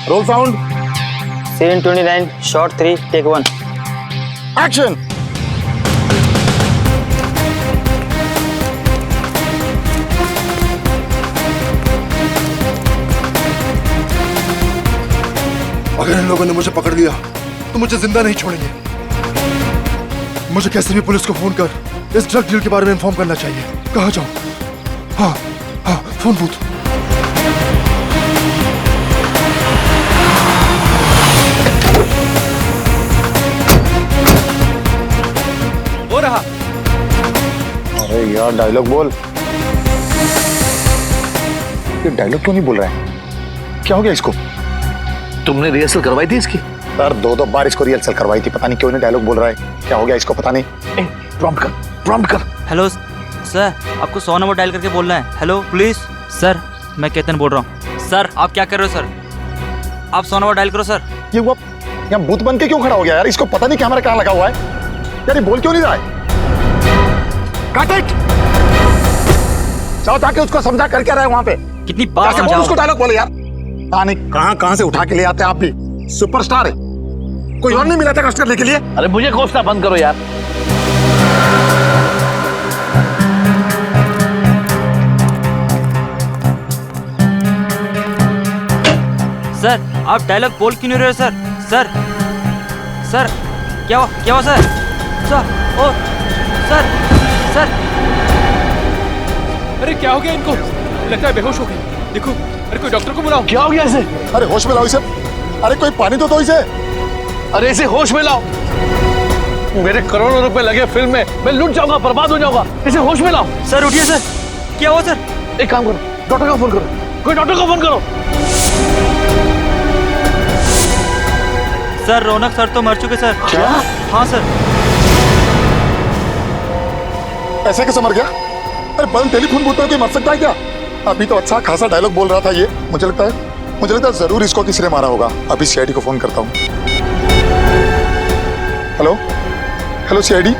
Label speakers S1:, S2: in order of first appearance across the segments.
S1: Role sound.
S2: Scene 29, shot 3, take 1.
S1: Action. अगर इन लोगों ने मुझे पकड़ लिया तो मुझे जिंदा नहीं छोड़ेंगे। मुझे कैसे भी पुलिस को फोन कर इस ड्रग डील के बारे में इन्फॉर्म करना चाहिए। कहाँ जाऊं? हाँ हाँ, फोन बूथ।
S3: हो रहा।
S1: अरे यार डायलॉग बोल। ये डायलॉग क्यों नहीं बोल रहा है? क्या हो गया इसको?
S4: तुमने रिहर्सल करवाई थी इसकी?
S1: सर दो बार इसको रिहर्सल करवाई थी, पता नहीं क्यों नहीं डायलॉग बोल रहा है। क्या हो गया इसको पता नहीं।
S4: प्रॉम्प्ट कर।
S5: हेलो सर, आपको 100 नंबर डायल करके बोलना है। Hello police. सर मैं केतन बोल रहा हूँ। सर आप क्या कर रहे हो सर? आप 100 नंबर डायल करो सर।
S1: ये वो यहाँ भूत बन के क्यों खड़ा हो गया यार? इसको पता नहीं कैमरा कहाँ लगा हुआ है यार। ये बोल क्यों नहीं रहा है? काट इट। जाओ जाके उसको समझा कर क्या रहा है वहाँ पे।
S5: कितनी बार
S1: जाके बोल
S5: समझाओ?
S1: उसको डायलॉग बोले यार। कहाँ से उठा के ले आते हैं आप भी। सुपरस्टार है, कोई और नहीं मिला था कष्ट करने के लिए।
S4: अरे मुझे कोसना बंद करो यार।
S5: सर आप डायलॉग बोल क्यों नहीं रहे हो सर? सर सर क्या हुआ सर? सर ओ सर सर।
S3: अरे क्या हो गया इनको? लगता है बेहोश हो गए। देखो, अरे कोई डॉक्टर को बुलाओ।
S4: क्या हो गया इसे?
S1: अरे होश में लाओ इसे। अरे कोई पानी तो दो इसे।
S4: अरे इसे होश में लाओ। मेरे करोड़ों रुपए लगे फिल्म में, मैं लूट जाऊंगा, बर्बाद हो जाऊंगा। इसे होश में लाओ।
S5: सर उठिए सर। क्या हुआ सर?
S4: एक काम करो, डॉक्टर का फोन करो। कोई डॉक्टर को फोन करो।
S5: सर रौनक सर तो मर चुके सर।
S4: क्या?
S5: हाँ सर।
S1: ऐसे कैसे मर गया? अरे बल टेलीफोन बूथ पर कोई मर सकता है क्या? अभी तो अच्छा खासा डायलॉग बोल रहा था ये। मुझे लगता है जरूर इसको किसी ने मारा होगा। अभी सीआईडी को फोन करता हूँ। Hello CID.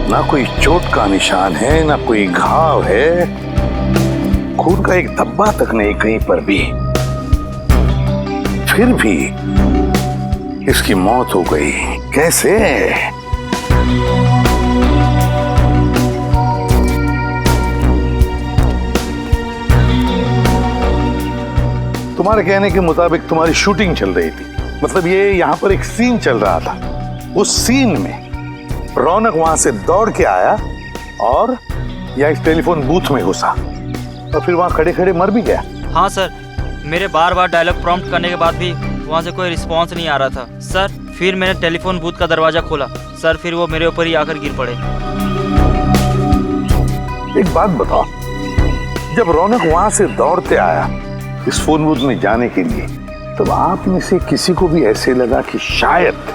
S4: ना कोई चोट का निशान है, ना कोई घाव है, खून का एक धब्बा तक नहीं कहीं पर भी। फिर भी इसकी मौत हो गई। कैसे? तुम्हारे कहने के मुताबिक तुम्हारी शूटिंग चल रही थी, मतलब ये यहाँ पर एक सीन चल रहा था। उस सीन में रौनक वहां से दौड़ के आया और या इस टेलीफोन बूथ में घुसा और फिर वहां खड़े खड़े मर भी गया।
S5: हाँ सर, मेरे बार डायलॉग प्रॉम्प्ट करने के बाद भी वहाँ से कोई रिस्पांस नहीं आ रहा था सर। फिर मैंने टेलीफोन बूथ का दरवाजा खोला सर, फिर वो मेरे ऊपर ही आकर गिर पड़े।
S4: एक बात बताओ, जब रौनक वहां से दौड़ते आया इस फोन बूथ में जाने के लिए, तब आप में से किसी को भी ऐसे लगा कि शायद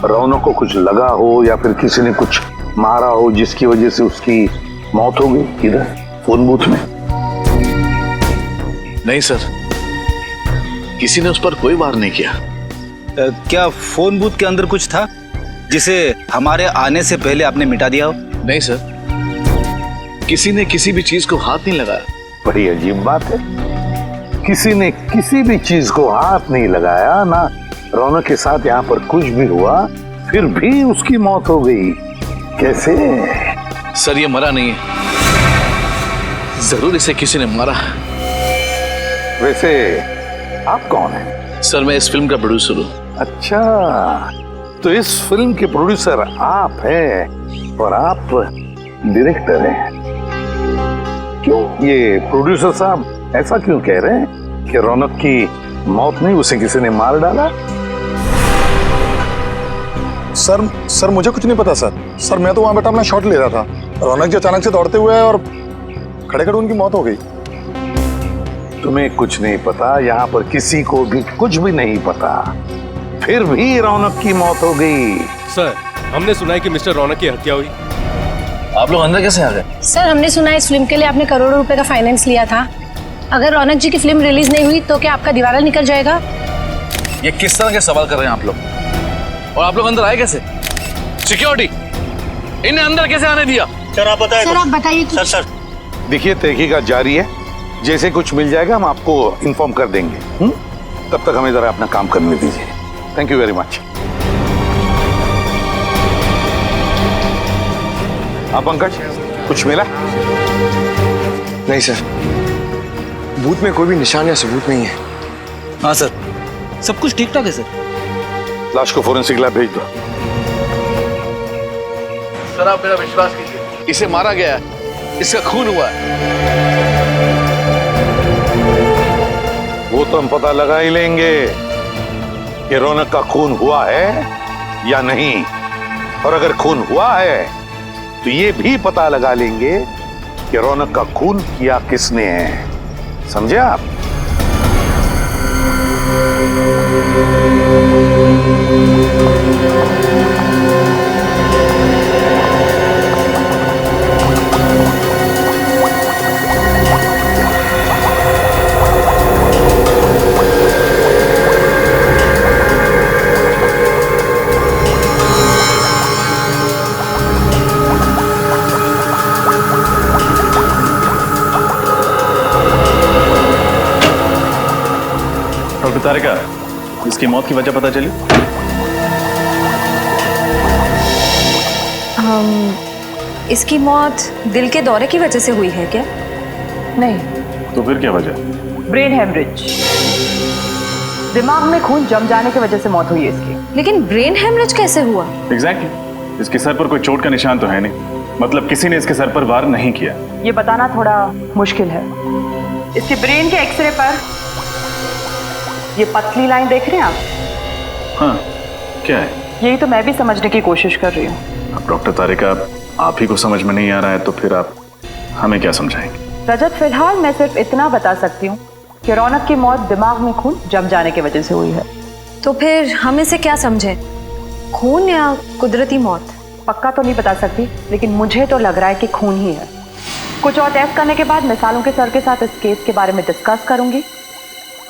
S4: रौनक को कुछ लगा हो या फिर किसी ने कुछ मारा हो जिसकी वजह से उसकी मौत हो गई इधर फोन बूथ में?
S6: नहीं सर, किसी ने उस पर कोई वार नहीं किया।
S7: क्या फोन बूथ के अंदर कुछ था जिसे हमारे आने से पहले आपने मिटा दिया हो?
S6: नहीं सर, किसी ने किसी भी चीज को हाथ नहीं लगाया।
S4: बड़ी अजीब बात है, किसी ने किसी भी चीज को हाथ नहीं लगाया, ना रौनक के साथ यहाँ पर कुछ भी हुआ, फिर भी उसकी मौत हो गई। कैसे?
S6: सर ये मरा नहीं है, जरूर इसे किसी ने मारा।
S4: वैसे आप कौन हैं?
S6: सर मैं इस फिल्म का प्रोड्यूसर हूँ।
S4: अच्छा, तो इस फिल्म के प्रोड्यूसर आप हैं और आप डायरेक्टर हैं। क्यों ये प्रोड्यूसर साहब ऐसा क्यों कह रहे हैं कि रौनक की मौत नहीं, उसे किसी ने मार डाला?
S1: सर मुझे कुछ नहीं पता सर मैं तो वहां बैठा अपना शॉट ले रहा था। रौनक जी अचानक से दौड़ते हुए और खड़े खड़े उनकी मौत हो गई।
S4: तुम्हें कुछ नहीं पता, यहाँ पर किसी को भी कुछ भी नहीं पता। फिर भी रौनक की मौत हो गई।
S3: सर, हमने सुना है कि मिस्टर रौनक की हत्या हुई।
S6: आप लोग अंदर कैसे आ गए?
S8: सर, हमने सुना है इस फिल्म के लिए आपने करोड़ों रुपए का फाइनेंस लिया था। अगर रौनक जी की फिल्म रिलीज नहीं हुई तो क्या आपका दिवाला निकल जाएगा?
S6: ये किस तरह के सवाल कर रहे हैं आप लोग? और आप लोग अंदर आए कैसे? सिक्योरिटी, इन्हें अंदर कैसे आने दिया?
S8: सर आप बताइए।
S2: सर
S4: देखिए, तहकीकात जारी है, जैसे कुछ मिल जाएगा हम आपको इन्फॉर्म कर देंगे। तब तक हमें जरा अपना काम करने दीजिए। Thank you very much. आप पंकज, कुछ मिला?
S1: नहीं सर, बूथ में कोई भी निशान या सबूत नहीं है।
S7: हाँ सर, सब कुछ ठीक ठाक है सर।
S4: लाश को फोरेंसिक लैब भेज दो।
S6: सर आप मेरा विश्वास कीजिए, इसे मारा गया है, इसका खून हुआ है।
S4: वो तो हम पता लगा ही लेंगे कि रौनक का खून हुआ है या नहीं। और अगर खून हुआ है तो ये भी पता लगा लेंगे कि रौनक का खून किया किसने है। समझे आप?
S9: डॉक्टर तारिका, इसकी मौत की वजह पता चली?
S10: इसकी मौत दिल के दौरे की वजह से हुई है क्या?
S11: नहीं।
S9: तो फिर क्या वजह?
S11: ब्रेन हेमरेज, दिमाग में खून जम जाने की वजह से मौत हुई है इसकी।
S10: लेकिन ब्रेन हेमरेज कैसे हुआ?
S9: एग्जैक्टली, इसके सर पर कोई चोट का निशान तो है नहीं। मतलब किसी ने इसके सर पर वार नहीं किया।
S11: ये बताना थोड़ा मुश्किल है। इसके ब्रेन के एक्सरे पर ये पतली लाइन देख रहे हैं आप?
S9: हाँ, क्या है?
S11: यही तो मैं भी समझने की कोशिश कर रही हूँ।
S9: अब डॉक्टर तारिका, आप ही को समझ में नहीं आ रहा है तो फिर आप हमें क्या समझाएंगे?
S11: रजत, फिलहाल मैं सिर्फ इतना बता सकती हूँ कि रौनक की मौत दिमाग में खून जम जाने की वजह से हुई है।
S10: तो फिर हम इसे क्या समझे, खून या कुदरती मौत?
S11: पक्का तो नहीं बता सकती, लेकिन मुझे तो लग रहा है कि खून ही है। कुछ और टेस्ट करने के बाद मिसालों के सर के साथ इस केस के बारे में डिस्कस करूंगी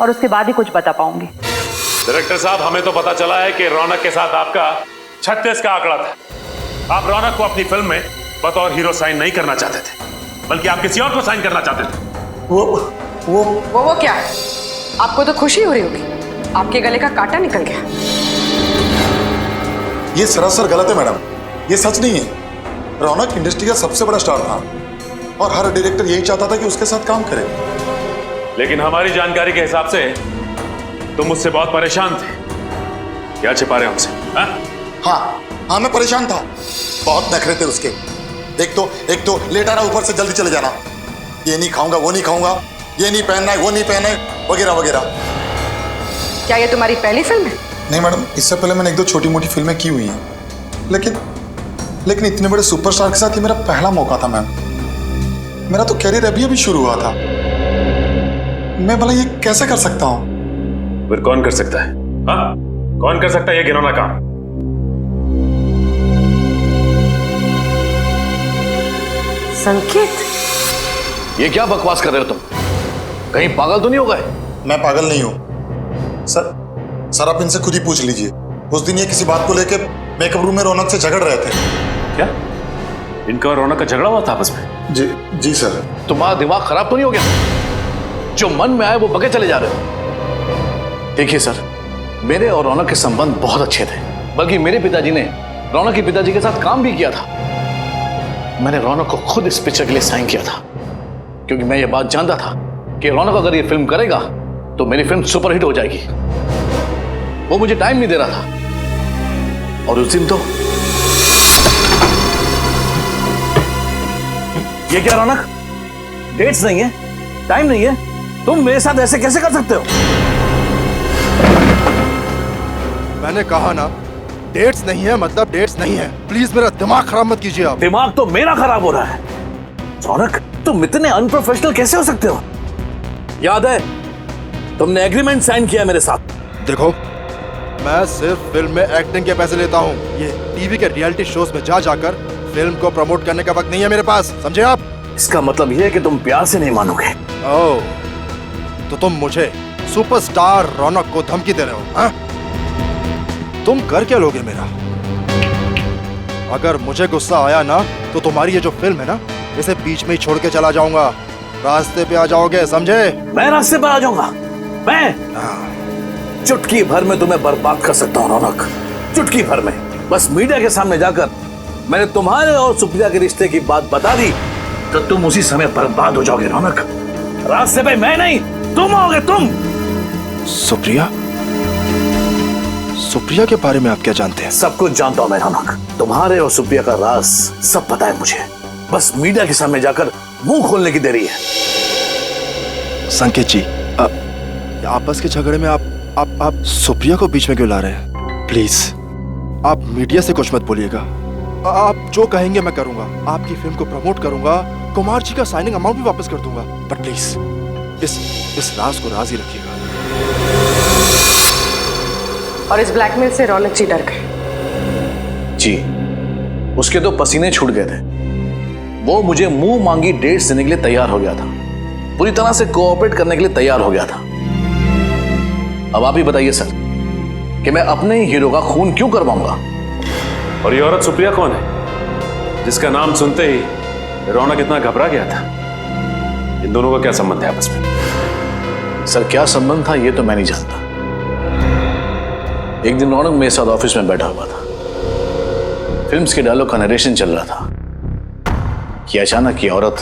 S11: और उसके बाद ही कुछ बता पाऊंगी।
S12: डायरेक्टर साहब, हमें तो पता चला है कि रौनक के साथ आपका 36 का आंकड़ा था। आप रौनक को अपनी फिल्म में बतौर हीरो साइन नहीं करना चाहते थे, बल्कि आप किसी और को साइन करना चाहते थे।
S11: वो क्या है? आपको तो खुशी हो रही होगी, आपके गले का कांटा निकल गया।
S1: ये सरासर गलत है मैडम, ये सच नहीं है। रौनक इंडस्ट्री का सबसे बड़ा स्टार था और हर डायरेक्टर यही चाहता था कि उसके साथ काम करे।
S12: लेकिन हमारी जानकारी के हिसाब से तुम मुझसे बहुत परेशान थे। क्या छिपा रहे हमसे?
S1: हाँ, मैं परेशान था। बहुत नखरे थे उसके। एक तो लेट आना, ऊपर से जल्दी चले जाना, ये नहीं खाऊंगा, वो नहीं खाऊंगा, ये नहीं पहनना है, वो नहीं पहनना है, वगैरह वगैरह।
S11: क्या ये तुम्हारी पहली फिल्म है?
S1: नहीं मैडम, इससे पहले मैंने 1-2 छोटी मोटी फिल्में की हुई हैं, लेकिन इतने बड़े सुपरस्टार के साथ ये मेरा पहला मौका था मैम। मेरा तो कैरियर अभी शुरू हुआ था। मैं भला ये कैसे कर सकता हूँ?
S12: फिर कौन कर सकता है? हाँ, कौन कर सकता है ये घिनौना काम?
S11: संकेत,
S6: ये क्या बकवास कर रहे हो तुम? कहीं पागल तो नहीं हो गए?
S1: मैं पागल नहीं हूँ सर, आप इनसे खुद ही पूछ लीजिए। उस दिन ये किसी बात को लेकर मेकअप रूम में रौनक से झगड़ रहे थे।
S12: क्या इनका और रौनक का झगड़ा हुआ था आपस में?
S1: जी सर।
S6: तुम्हारा दिमाग खराब तो नहीं हो गया? जो मन में आए वो बगे चले जा रहे हो। देखिए सर, मेरे और रौनक के संबंध बहुत अच्छे थे, बल्कि मेरे पिताजी ने रौनक के पिताजी के साथ काम भी किया था। मैंने रौनक को खुद इस पिक्चर के लिए साइन किया था, क्योंकि मैं ये बात जानता था कि रौनक अगर ये फिल्म करेगा तो मेरी फिल्म सुपरहिट हो जाएगी। वो मुझे टाइम नहीं दे रहा था, और उस दिन तो
S7: ये क्या रौनक, डेट्स नहीं है, टाइम नहीं है, तुम मेरे साथ ऐसे कैसे कर सकते हो?
S1: मैंने कहा ना, डेट्स नहीं है मतलब डेट्स नहीं है। प्लीज मेरा दिमाग खराब मत कीजिए आप।
S7: दिमाग तो मेरा खराब हो रहा है। रौनक, तुम इतने अनप्रोफेशनल कैसे हो सकते हो? याद है तुमने एग्रीमेंट साइन किया मेरे साथ।
S1: देखो, मैं सिर्फ फिल्म में एक्टिंग के पैसे लेता हूँ। ये टीवी के रियलिटी शोज में जा जाकर फिल्म को प्रमोट करने का वक्त नहीं है मेरे पास, समझे आप?
S6: इसका मतलब यह है कि तुम प्यार से नहीं मानोगे।
S1: ओह, तो तुम मुझे सुपरस्टार रौनक को धमकी दे रहे हो, हाँ? तुम कर क्या लोगे मेरा? अगर मुझे गुस्सा आया ना तो तुम्हारी ये जो फिल्म है ना, इसे बीच में ही छोड़ के चला जाऊंगा। रास्ते पे आ जाओगे, समझे?
S6: मैं रास्ते पर आ जाऊंगा? मैं? चुटकी भर में तुम्हें बर्बाद कर सकता हूँ रौनक, चुटकी भर में। बस मीडिया के सामने जाकर मैंने तुम्हारे और सुप्रिया के रिश्ते की बात बता दी तो तुम उसी समय बर्बाद हो जाओगे रौनक। रास्ते पे मैं नहीं, तुम आओगे, तुम।
S1: सुप्रिया? सुप्रिया के बारे में आप क्या जानते हैं?
S6: सब कुछ जानता हूं मैं रौनक। तुम्हारे और सुप्रिया का राज सब पता है मुझे। बस मीडिया के सामने जाकर मुंह खोलने की देरी है।
S1: संकेत जी, आपस के झगड़े में आप सुप्रिया को बीच में क्यों ला रहे हैं? प्लीज आप मीडिया से कुछ मत बोलिएगा। आप जो कहेंगे मैं करूंगा। आपकी फिल्म को प्रमोट करूंगा, कुमार जी का साइनिंग अमाउंट भी वापस कर दूंगा। बट प्लीज इस राज को राज ही रखिएगा।
S11: और इस ब्लैकमेल से रौनक जी डर गए।
S6: जी, उसके तो पसीने छूट गए थे। वो मुझे मुंह मांगी डेट्स देने के लिए तैयार हो गया था, पूरी तरह से कोऑपरेट करने के लिए तैयार हो गया था। अब आप ही बताइए सर कि मैं अपने ही हीरो का खून क्यों करवाऊंगा?
S12: और ये औरत सुप्रिया कौन है जिसका नाम सुनते ही रौनक इतना घबरा गया था? इन दोनों का क्या संबंध है आपस में?
S6: सर क्या संबंध था ये तो मैं नहीं जानता। एक दिन रौनक मेरे साथ ऑफिस में बैठा हुआ था, फिल्म्स के डायलॉग का नरेशन चल रहा था कि अचानक ये औरत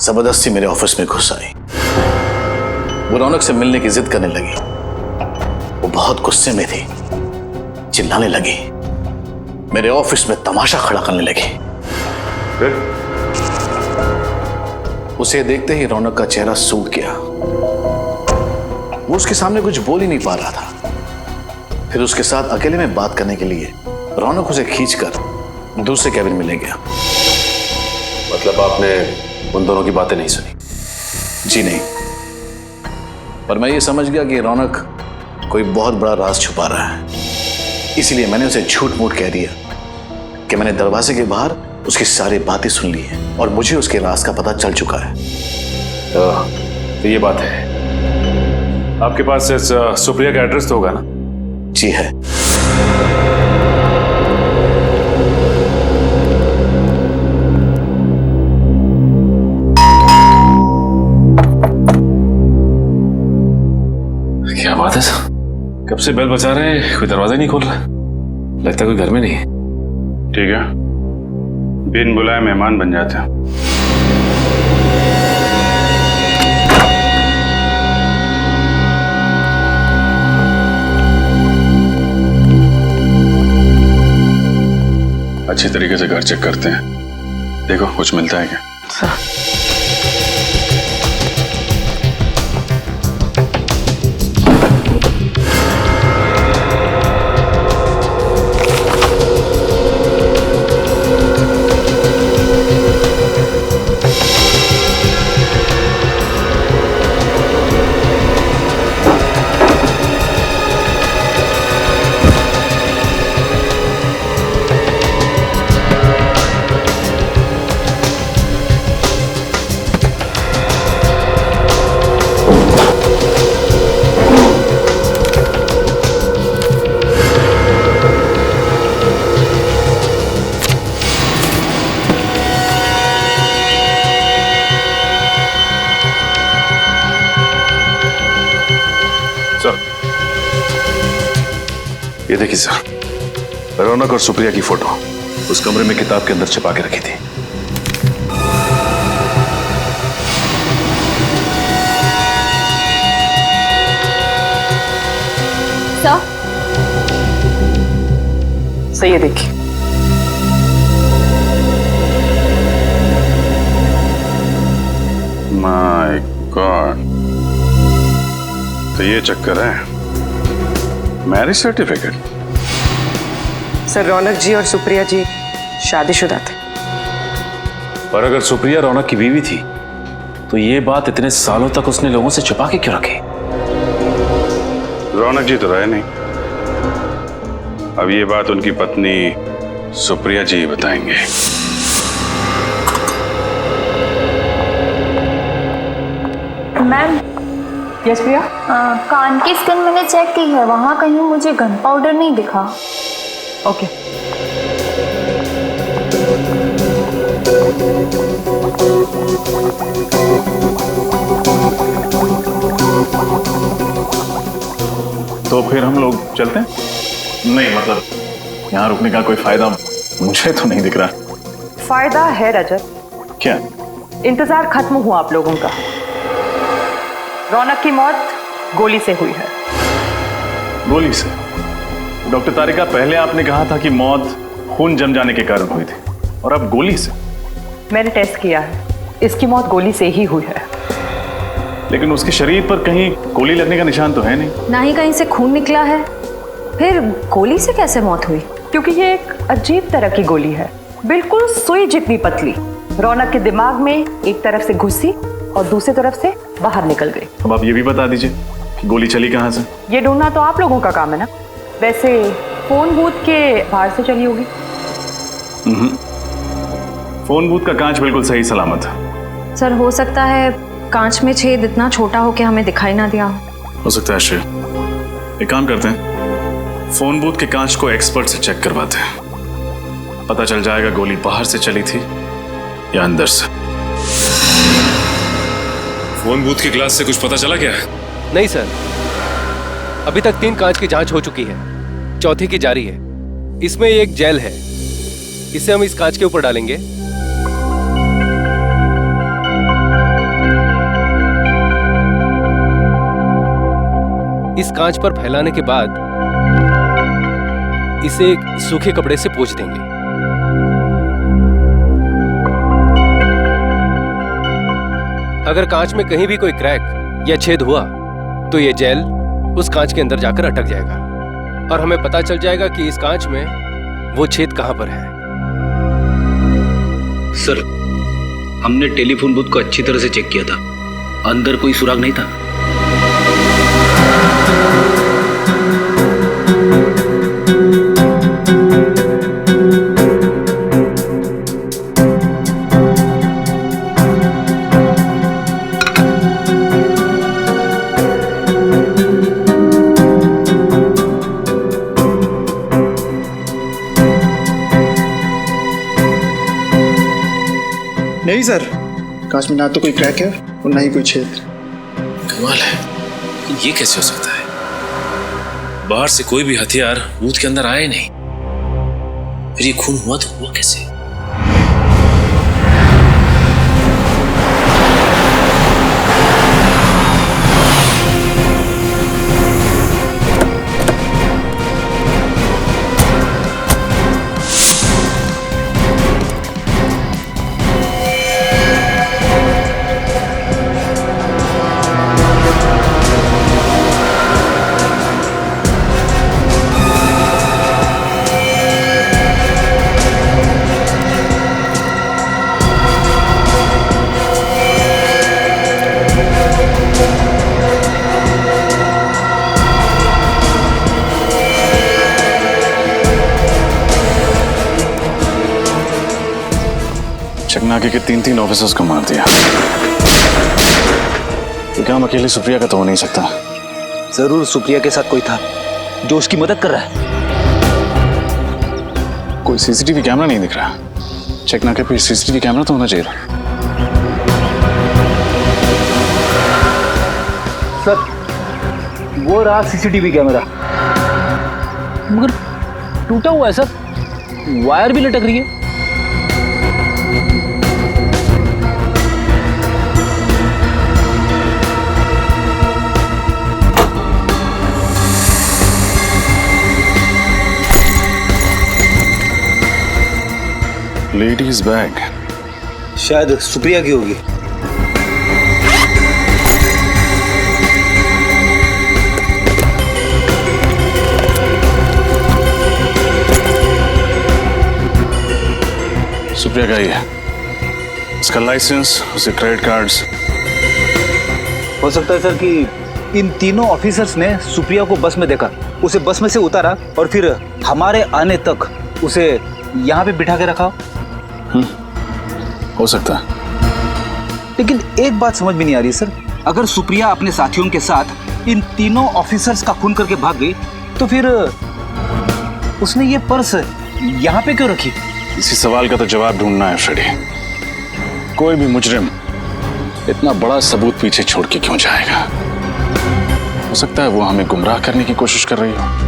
S6: जबरदस्ती मेरे ऑफिस में घुस आई। वो रौनक से मिलने की जिद करने लगी। वो बहुत गुस्से में थी, चिल्लाने लगी, मेरे ऑफिस में तमाशा खड़ा करने लगी।
S12: फिर
S6: उसे देखते ही रौनक का चेहरा सूख गया। वो उसके सामने कुछ बोल ही नहीं पा रहा था। फिर उसके साथ अकेले में बात करने के लिए रौनक उसे खींचकर दूसरे कैबिन में ले गया।
S12: मतलब आपने उन दोनों की बातें नहीं सुनी?
S6: जी नहीं, पर मैं ये समझ गया कि रौनक कोई बहुत बड़ा राज छुपा रहा है। इसलिए मैंने उसे झूठ मूठ कह दिया कि मैंने दरवाजे के बाहर उसकी सारी बातें सुन ली हैं और मुझे उसके राज का पता चल चुका है।
S12: तो ये बात है। आपके पास इस सुप्रिया का एड्रेस तो होगा ना?
S6: जी है।
S12: क्या बात है सर, कब से बेल बजा रहे हैं, कोई दरवाजा नहीं खोल रहा। लगता है कोई घर में नहीं है।
S9: ठीक है, बिन बुलाए मेहमान बन जाते हैं। अच्छी तरीके से घर चेक करते हैं, देखो कुछ मिलता है क्या? ये देखिए सर, रौनक और सुप्रिया की फोटो उस कमरे में किताब के अंदर छिपा के रखी थी।
S11: सर ये देखिए।
S9: माय गॉड, तो ये चक्कर है। Marriage certificate?
S11: सर रौनक जी और सुप्रिया जी शादीशुदा थे।
S12: और अगर सुप्रिया रौनक की बीवी थी तो ये बात इतने सालों तक उसने लोगों से छुपा के क्यों रखी?
S9: रौनक जी तो रहे नहीं, अब ये बात उनकी पत्नी सुप्रिया जी बताएंगे।
S11: मैम। यस प्रिया।
S13: कान की स्किन मैंने चेक की है, वहाँ कहीं मुझे गन पाउडर नहीं दिखा।
S11: ओके।
S6: तो फिर हम लोग चलते हैं? नहीं मतलब यहाँ रुकने का कोई फायदा मुझे तो नहीं दिख रहा।
S11: फायदा है रजत।
S6: क्या?
S11: इंतजार खत्म हुआ आप लोगों का। रौनक की मौत गोली से हुई है।
S6: गोली से? डॉक्टर तारिका, पहले आपने कहा था कि मौत खून जम जाने के कारण हुई थी, और अब गोली से?
S11: मैंने टेस्ट किया है, इसकी मौत गोली से ही हुई है।
S6: लेकिन उसके शरीर पर कहीं गोली लगने का निशान तो है नहीं।
S10: ना ही कहीं से खून निकला है, फिर गोली से कैसे मौत हुई?
S11: क्योंकि ये एक अजीब तरह की गोली है, बिल्कुल सुई जितनी पतली। रौनक के दिमाग में एक तरफ से घुसी और दूसरी तरफ से बाहर निकल गई।
S6: अब आप ये भी बता दीजिए कि गोली चली कहाँ से?
S11: ये ढूंढना तो आप लोगों का काम है ना। वैसे फोन बूथ के बाहर से चली होगी।
S6: फोन बूथ का कांच बिल्कुल सही सलामत है।
S10: सर हो सकता है कांच में छेद इतना छोटा हो कि हमें दिखाई ना दिया
S6: हो सकता है श्रेय। एक काम करते हैं, फोन बूथ के कांच को एक्सपर्ट से चेक करवाते हैं, पता चल जाएगा गोली बाहर से चली थी या अंदर से।
S9: फोन बूथ की ग्लास से कुछ पता चला क्या?
S3: नहीं सर, अभी तक 3 कांच की जांच हो चुकी है, चौथी की जारी है। इसमें एक जेल है, इसे हम इस कांच के ऊपर डालेंगे। इस कांच पर फैलाने के बाद इसे एक सूखे कपड़े से पोंछ देंगे। अगर कांच में कहीं भी कोई क्रैक या छेद हुआ तो ये जेल उस कांच के अंदर जाकर अटक जाएगा और हमें पता चल जाएगा कि इस कांच में वो छेद कहां पर है।
S7: सर, हमने टेलीफोन बूथ को अच्छी तरह से चेक किया था, अंदर कोई सुराग नहीं था।
S14: नहीं सर, कांच में ना तो कोई क्रैक है और ना ही कोई छेद।
S9: कमाल है, ये कैसे हो सकता है? बाहर से कोई भी हथियार बूथ के अंदर आया ही नहीं, फिर ये खून हुआ तो हुआ कैसे?
S6: चकनाके के 3 ऑफिसर्स को मार दिया। ये काम अकेले सुप्रिया का तो हो नहीं सकता।
S7: जरूर सुप्रिया के साथ कोई था जो उसकी मदद कर रहा है।
S6: कोई सीसीटीवी कैमरा नहीं दिख रहा। चकनाके पे सीसीटीवी कैमरा तो होना चाहिए।
S7: सर, वो रहा सीसीटीवी कैमरा, मगर टूटा हुआ है सर, वायर भी लटक रही है।
S6: लेडीज बैग
S7: शायद सुप्रिया की होगी।
S6: सुप्रिया का ही है। उसका लाइसेंस, उसके क्रेडिट कार्ड्स।
S7: हो सकता है सर कि इन तीनों ऑफिसर्स ने सुप्रिया को बस में देखा, उसे बस में से उतारा और फिर हमारे आने तक उसे यहाँ पे बिठा के रखा।
S4: हो सकता है,
S7: लेकिन एक बात समझ में नहीं आ रही सर, अगर सुप्रिया अपने साथियों के साथ इन तीनों ऑफिसर्स का खून करके भाग गई तो फिर उसने ये पर्स यहाँ पे क्यों रखी?
S6: इसी सवाल का तो जवाब ढूंढना है फ्रेडी। कोई भी मुजरिम इतना बड़ा सबूत पीछे छोड़ के क्यों जाएगा? हो सकता है वो हमें गुमराह करने की कोशिश कर रही हो।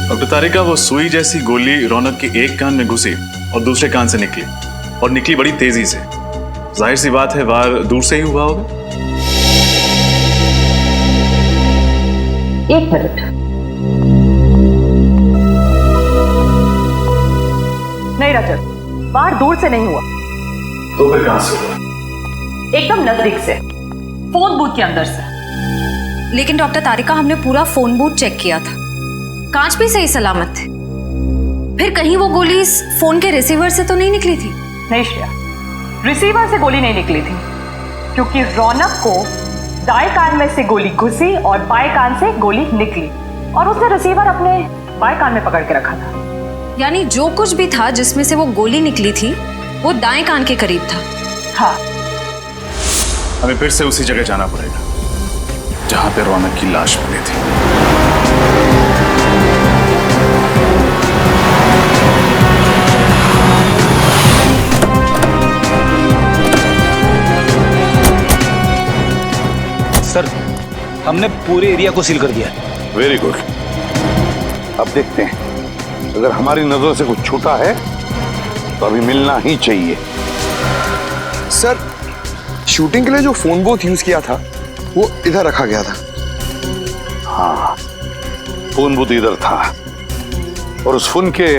S12: डॉक्टर तारिका, वो सुई जैसी गोली रौनक के एक कान में घुसी और दूसरे कान से निकली, और निकली बड़ी तेजी से। जाहिर सी बात है वार दूर से ही हुआ होगा।
S11: एक मिनट, नहीं रजत, वार दूर से नहीं हुआ।
S12: तो फिर कहां से हुआ?
S11: एकदम नजदीक से, फोन बूथ के अंदर से।
S10: लेकिन डॉक्टर तारिका, हमने पूरा फोन बूथ चेक किया था, कांच भी सही सलामत थे। फिर कहीं वो गोली इस फोन के रिसीवर से तो नहीं निकली थी?
S11: नहीं श्रेया, रिसीवर से गोली नहीं निकली थी, क्योंकि रौनक को दाएं कान में से गोली घुसी और बाएं कान से गोली निकली, और उसने रिसीवर अपने बाएं कान में पकड़ के रखा था।
S10: यानी जो कुछ भी था जिसमें से वो गोली निकली थी वो दाएं कान के करीब था।
S11: हाँ,
S12: हमें फिर से उसी जगह जाना पड़ेगा जहां पे रौनक की लाश मिली थी।
S7: सर, हमने पूरे एरिया को सील कर दिया है।
S4: Very good. अब देखते हैं, अगर हमारी नजरों से कुछ छूटा है तो अभी मिलना ही चाहिए।
S1: सर, शूटिंग के लिए जो फोन बूथ यूज किया था वो इधर रखा गया था।
S4: हाँ, फोन बूथ इधर था, और उस फोन के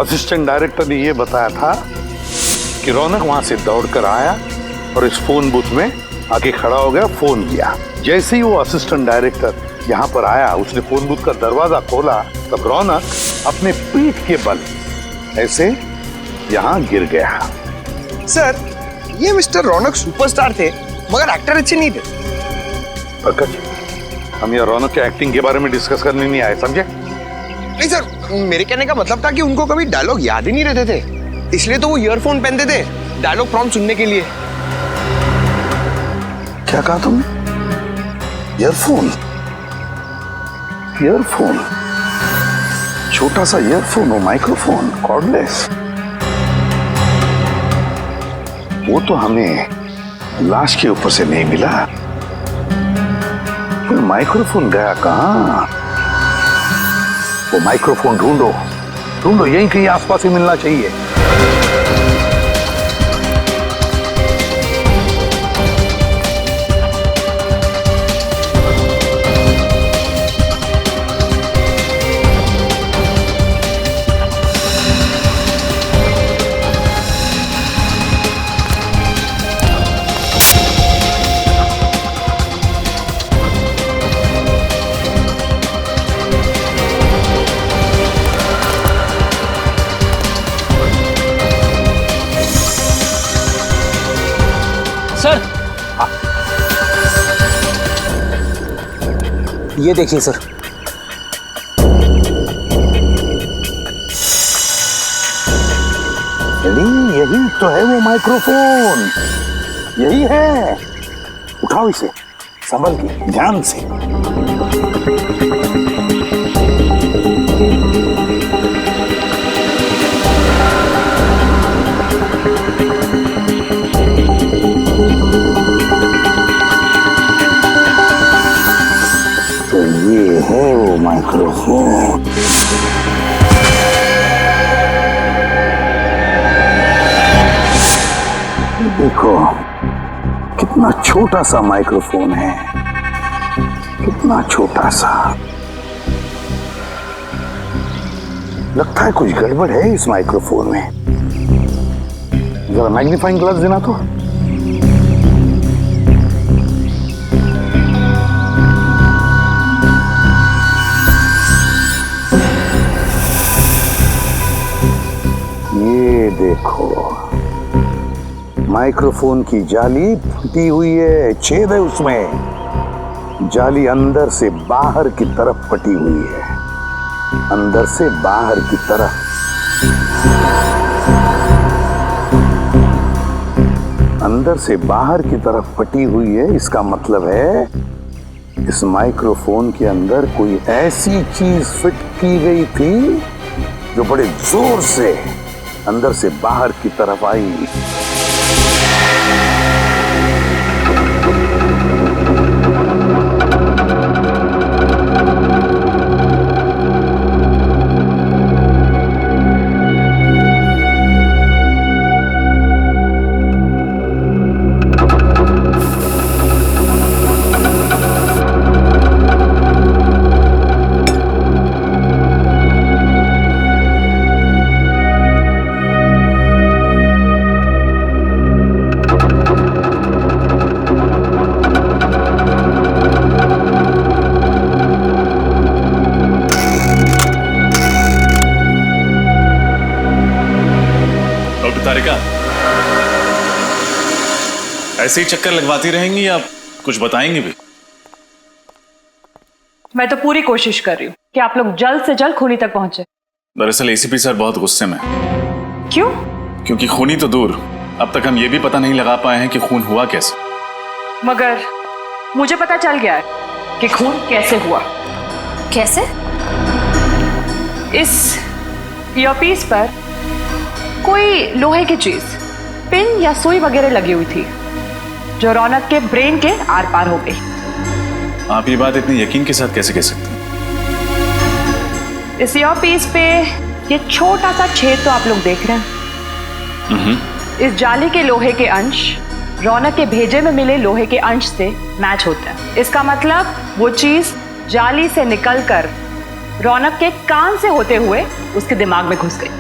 S4: असिस्टेंट डायरेक्टर ने यह बताया था कि रौनक वहां से दौड़कर आया और इस फोन बूथ में आके खड़ा हो गया, फोन किया। जैसे ही वो असिस्टेंट डायरेक्टर यहाँ पर आया, उसने फोन बूथ का दरवाजा खोला, तब रौनक अपने पीठ के बल ऐसे यहाँ गिर गया।
S1: सर, ये मिस्टर रौनक सुपरस्टार थे, मगर एक्टर अच्छे नहीं थे।
S4: पंकज, हम ये रौनक के एक्टिंग के बारे में डिस्कस करने नहीं आए, समझे?
S1: नहीं सर, मेरे कहने का मतलब था कि उनको कभी डायलॉग याद ही नहीं रहते थे, इसलिए तो वो ईयरफोन पहनते थे डायलॉग प्रॉम्प्ट सुनने के लिए।
S4: क्या कहा तुमने? ईयरफोन? ईयरफोन? छोटा सा ईयरफोन, वो माइक्रोफोन, कॉर्डलेस। वो तो हमें लाश के ऊपर से नहीं मिला, फिर माइक्रोफोन गया कहां? वो माइक्रोफोन ढूंढो, ढूंढो, यहीं कहीं आसपास ही मिलना चाहिए।
S7: ये देखिए सर,
S4: यही तो है वो माइक्रोफोन, यही है। उठाओ इसे, संभल के, ध्यान से। ये है वो माइक्रोफोन। देखो कितना छोटा सा माइक्रोफोन है, कितना छोटा सा। लगता है कुछ गड़बड़ है इस माइक्रोफोन में। जरा मैग्नीफाइंग ग्लास देना तो। माइक्रोफोन की जाली फटी हुई है, छेद है उसमें। जाली अंदर से बाहर की तरफ फटी हुई है, अंदर से बाहर की तरफ। अंदर से बाहर की तरफ फटी हुई है, इसका मतलब है इस माइक्रोफोन के अंदर कोई ऐसी चीज फिट की गई थी जो बड़े जोर से अंदर से बाहर की तरफ आई।
S6: तारिका, ऐसे ही चक्कर लगवाती रहेंगी या कुछ बताएंगी भी?
S11: मैं तो पूरी कोशिश कर रही हूँ कि आप लोग जल्द से जल्द खूनी तक पहुंचे।
S6: दरअसल एसीपी सर बहुत गुस्से में।
S11: क्यों?
S6: क्योंकि खूनी तो दूर, अब तक हम ये भी पता नहीं लगा पाए हैं कि खून हुआ कैसे।
S11: मगर मुझे पता चल गया है कि खून कैसे हुआ।
S10: कैसे?
S11: इस ईयरपीस पर कोई लोहे की चीज, पिन या सुई वगैरह लगी हुई थी जो रौनक के ब्रेन के आर पार हो गई।
S6: आप ये बात इतने यकीन के साथ कैसे कह सकते हैं?
S11: इस ईयरपीस पे ये छोटा सा छेद तो आप लोग देख रहे हैं। इस जाली के लोहे के अंश रौनक के भेजे में मिले लोहे के अंश से मैच होते हैं। इसका मतलब वो चीज जाली से निकलकर रौनक के कान से होते हुए उसके दिमाग में घुस गई।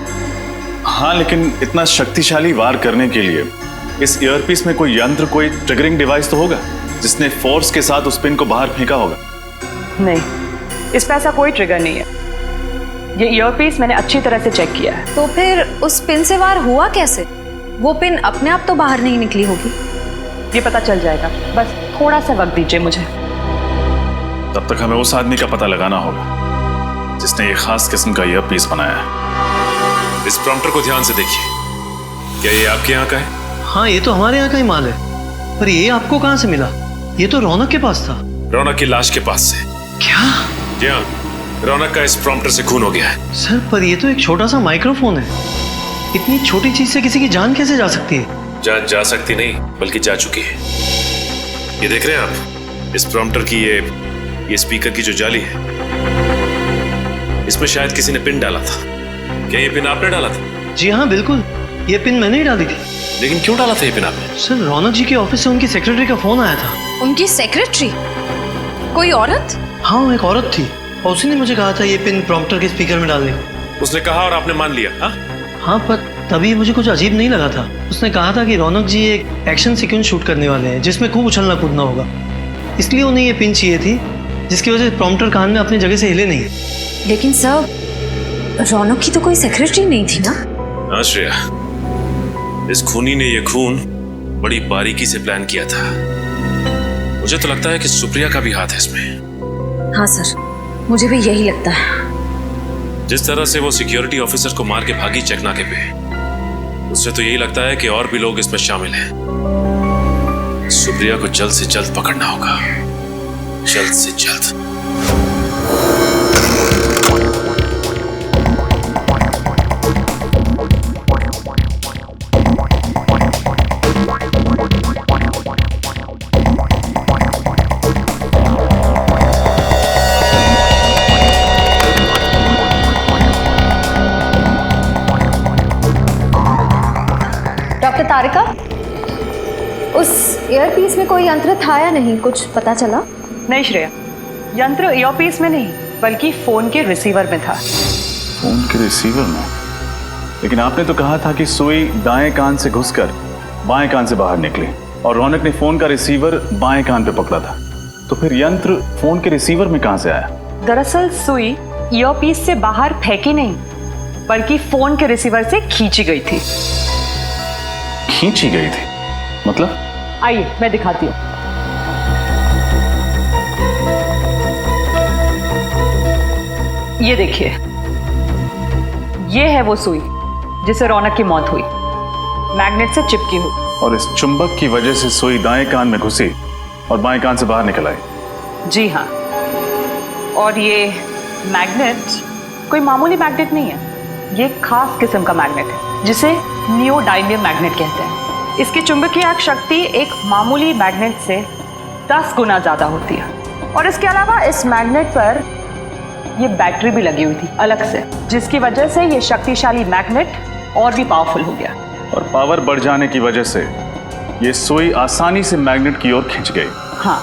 S6: हाँ, लेकिन इतना शक्तिशाली वार करने के लिए इस ईयरपीस में कोई यंत्र, कोई ट्रिगरिंग डिवाइस तो होगा जिसने फोर्स के साथ उस पिन को बाहर फेंका होगा।
S11: नहीं, इस पे ऐसा कोई ट्रिगर नहीं है। ये ईयरपीस मैंने अच्छी तरह से चेक किया है।
S10: तो फिर उस पिन से वार हुआ कैसे? वो पिन अपने आप तो बाहर नहीं निकली होगी।
S11: ये पता चल जाएगा, बस थोड़ा सा वक्त दीजिए मुझे।
S6: तब तक हमें उस आदमी का पता लगाना होगा जिसने ये खास किस्म का ईयरपीस बनाया है।
S9: इस प्रॉम्प्टर को ध्यान से देखिए। क्या ये आपके यहाँ का है?
S15: हाँ, ये तो हमारे यहाँ का ही माल है। पर ये आपको कहाँ से मिला? ये तो रौनक के पास था।
S9: रौनक की लाश के पास से।
S15: क्या?
S9: जी हाँ, रौनक का इस प्रॉम्प्टर से खून हो गया है।
S15: सर, पर ये तो एक छोटा सा माइक्रोफोन है। इतनी छोटी चीज से किसी की जान कैसे जा सकती है?
S9: जान जा सकती नहीं, बल्कि जा चुकी है। ये देख रहे हैं आप, इस प्रॉम्प्टर की ये स्पीकर की जो जाली है, इसमें शायद किसी ने पिन डाला था। क्या ये पिन आपने डाला था?
S15: जी हाँ, बिल्कुल, ये पिन मैंने ही डाली थी।
S9: लेकिन क्यों डाला था ये पिन आपने?
S15: सर, रौनक जी के ऑफिस से उनकी सेक्रेटरी का फोन आया था।
S10: उनकी सेक्रेटरी? कोई औरत?
S15: हाँ, एक औरत थी और उसी ने मुझे कहा था ये पिन प्रॉम्प्टर के स्पीकर में डालने को।
S9: उसने कहा और आपने मान लिया?
S15: हाँ, पर तभी मुझे कुछ अजीब नहीं लगा था। उसने कहा था कि रौनक जी एक एक्शन सीक्वेंस शूट करने वाले हैं जिसमें खूब उछलना कूदना होगा, इसलिए उन्हें ये पिन चाहिए थी जिसकी वजह से प्रॉम्प्टर कान में अपनी जगह से हिले नहीं।
S10: लेकिन सर, रौनक की तो कोई सेक्रेटरी नहीं थी ना?
S9: हाँ श्रेया, इस खूनी ने ये खून बड़ी बारीकी से प्लान किया था। मुझे तो लगता है कि सुप्रिया का भी हाथ है इसमें।
S10: हाँ सर, मुझे भी यही लगता है।
S9: जिस तरह से वो सिक्योरिटी ऑफिसर को मार के भागी चेकनाके पे, उससे तो यही लगता है कि और भी लोग इसमें शामिल हैं। सुप्रिया को जल्द से जल्द पकड़ना होगा, जल्द से जल्द।
S13: डॉक्टर तारिका, उस ईयरपीस में कोई यंत्र था या नहीं, कुछ पता चला?
S11: नहीं श्रेया, यंत्र ईयरपीस में नहीं बल्कि फोन के रिसीवर में था।
S6: फोन के रिसीवर में? लेकिन आपने तो कहा था कि सुई दाएं कान से घुसकर बाएं कान से बाहर निकली और रौनक ने फोन का रिसीवर बाएं कान पे पकड़ा था, तो फिर यंत्र फोन के रिसीवर में कहां से आया?
S11: दरअसल सुई ईयरपीस से बाहर फेंकी नहीं बल्कि फोन के रिसीवर से खींची गई थी।
S6: खींची गई थी? मतलब?
S11: आइए मैं दिखाती हूँ। ये देखिए, ये है वो सुई जिसे रौनक की मौत हुई, मैग्नेट से चिपकी हुई।
S6: और इस चुंबक की वजह से सुई दाएं कान में घुसी और बाएं कान से बाहर निकल आई।
S11: जी हाँ, और ये मैग्नेट कोई मामूली मैग्नेट नहीं है, ये एक खास किस्म का मैग्नेट है जिसे नियोडाइमियम मैग्नेट कहते हैं। इसकी चुंबकीय शक्ति एक मामूली मैग्नेट से 10 गुना ज्यादा होती है। और इसके अलावा इस मैग्नेट पर ये बैटरी भी लगी हुई थी अलग से, जिसकी वजह से ये शक्तिशाली मैग्नेट और भी पावरफुल हो गया।
S6: और पावर बढ़ जाने की वजह से ये सुई आसानी से मैग्नेट की ओर खिंच गई।
S11: हाँ,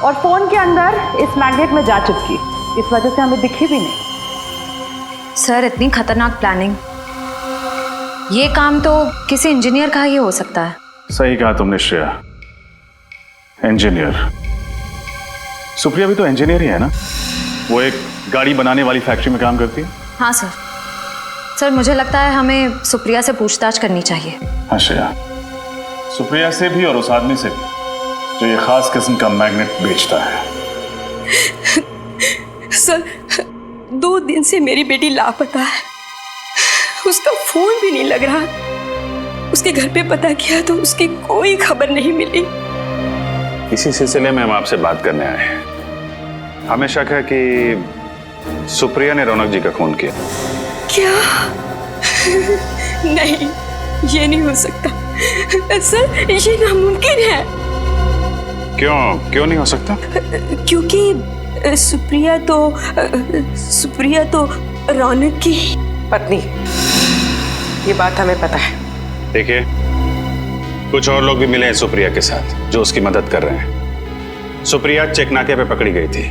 S11: और फोन के अंदर इस मैग्नेट में जा चिपकी, इस वजह से हमें दिखी भी नहीं।
S10: सर, इतनी खतरनाक प्लानिंग, ये काम तो किसी इंजीनियर का ही हो सकता है।
S6: सही कहा तुमने श्रेया, इंजीनियर। सुप्रिया भी तो इंजीनियर ही है ना? वो एक गाड़ी बनाने वाली फैक्ट्री में काम करती है।
S10: हाँ सर। सर, मुझे लगता है हमें सुप्रिया से पूछताछ करनी चाहिए।
S6: हाँ श्रेया, सुप्रिया से भी और उस आदमी से भी जो ये खास किस्म का मैग्नेट बेचता है।
S16: सर, 2 दिन से मेरी बेटी लापता है, उसका फोन भी नहीं लग रहा। उसके घर पे पता किया तो उसकी कोई खबर नहीं मिली।
S6: इसी सिलसिले में हम आपसे बात करने आए हैं। हमें शक है कि सुप्रिया ने रौनक जी का खून किया।
S16: क्या? नहीं, ये नहीं हो सकता सर, ये नामुमकिन है।
S6: क्यों नहीं हो सकता?
S16: क्योंकि सुप्रिया तो रौनक की
S17: पत्नी, ये बात हमें पता है।
S18: देखिए, कुछ और लोग भी मिले हैं सुप्रिया के साथ जो उसकी मदद कर रहे हैं। सुप्रिया चेक नाके पे पकड़ी गई थी,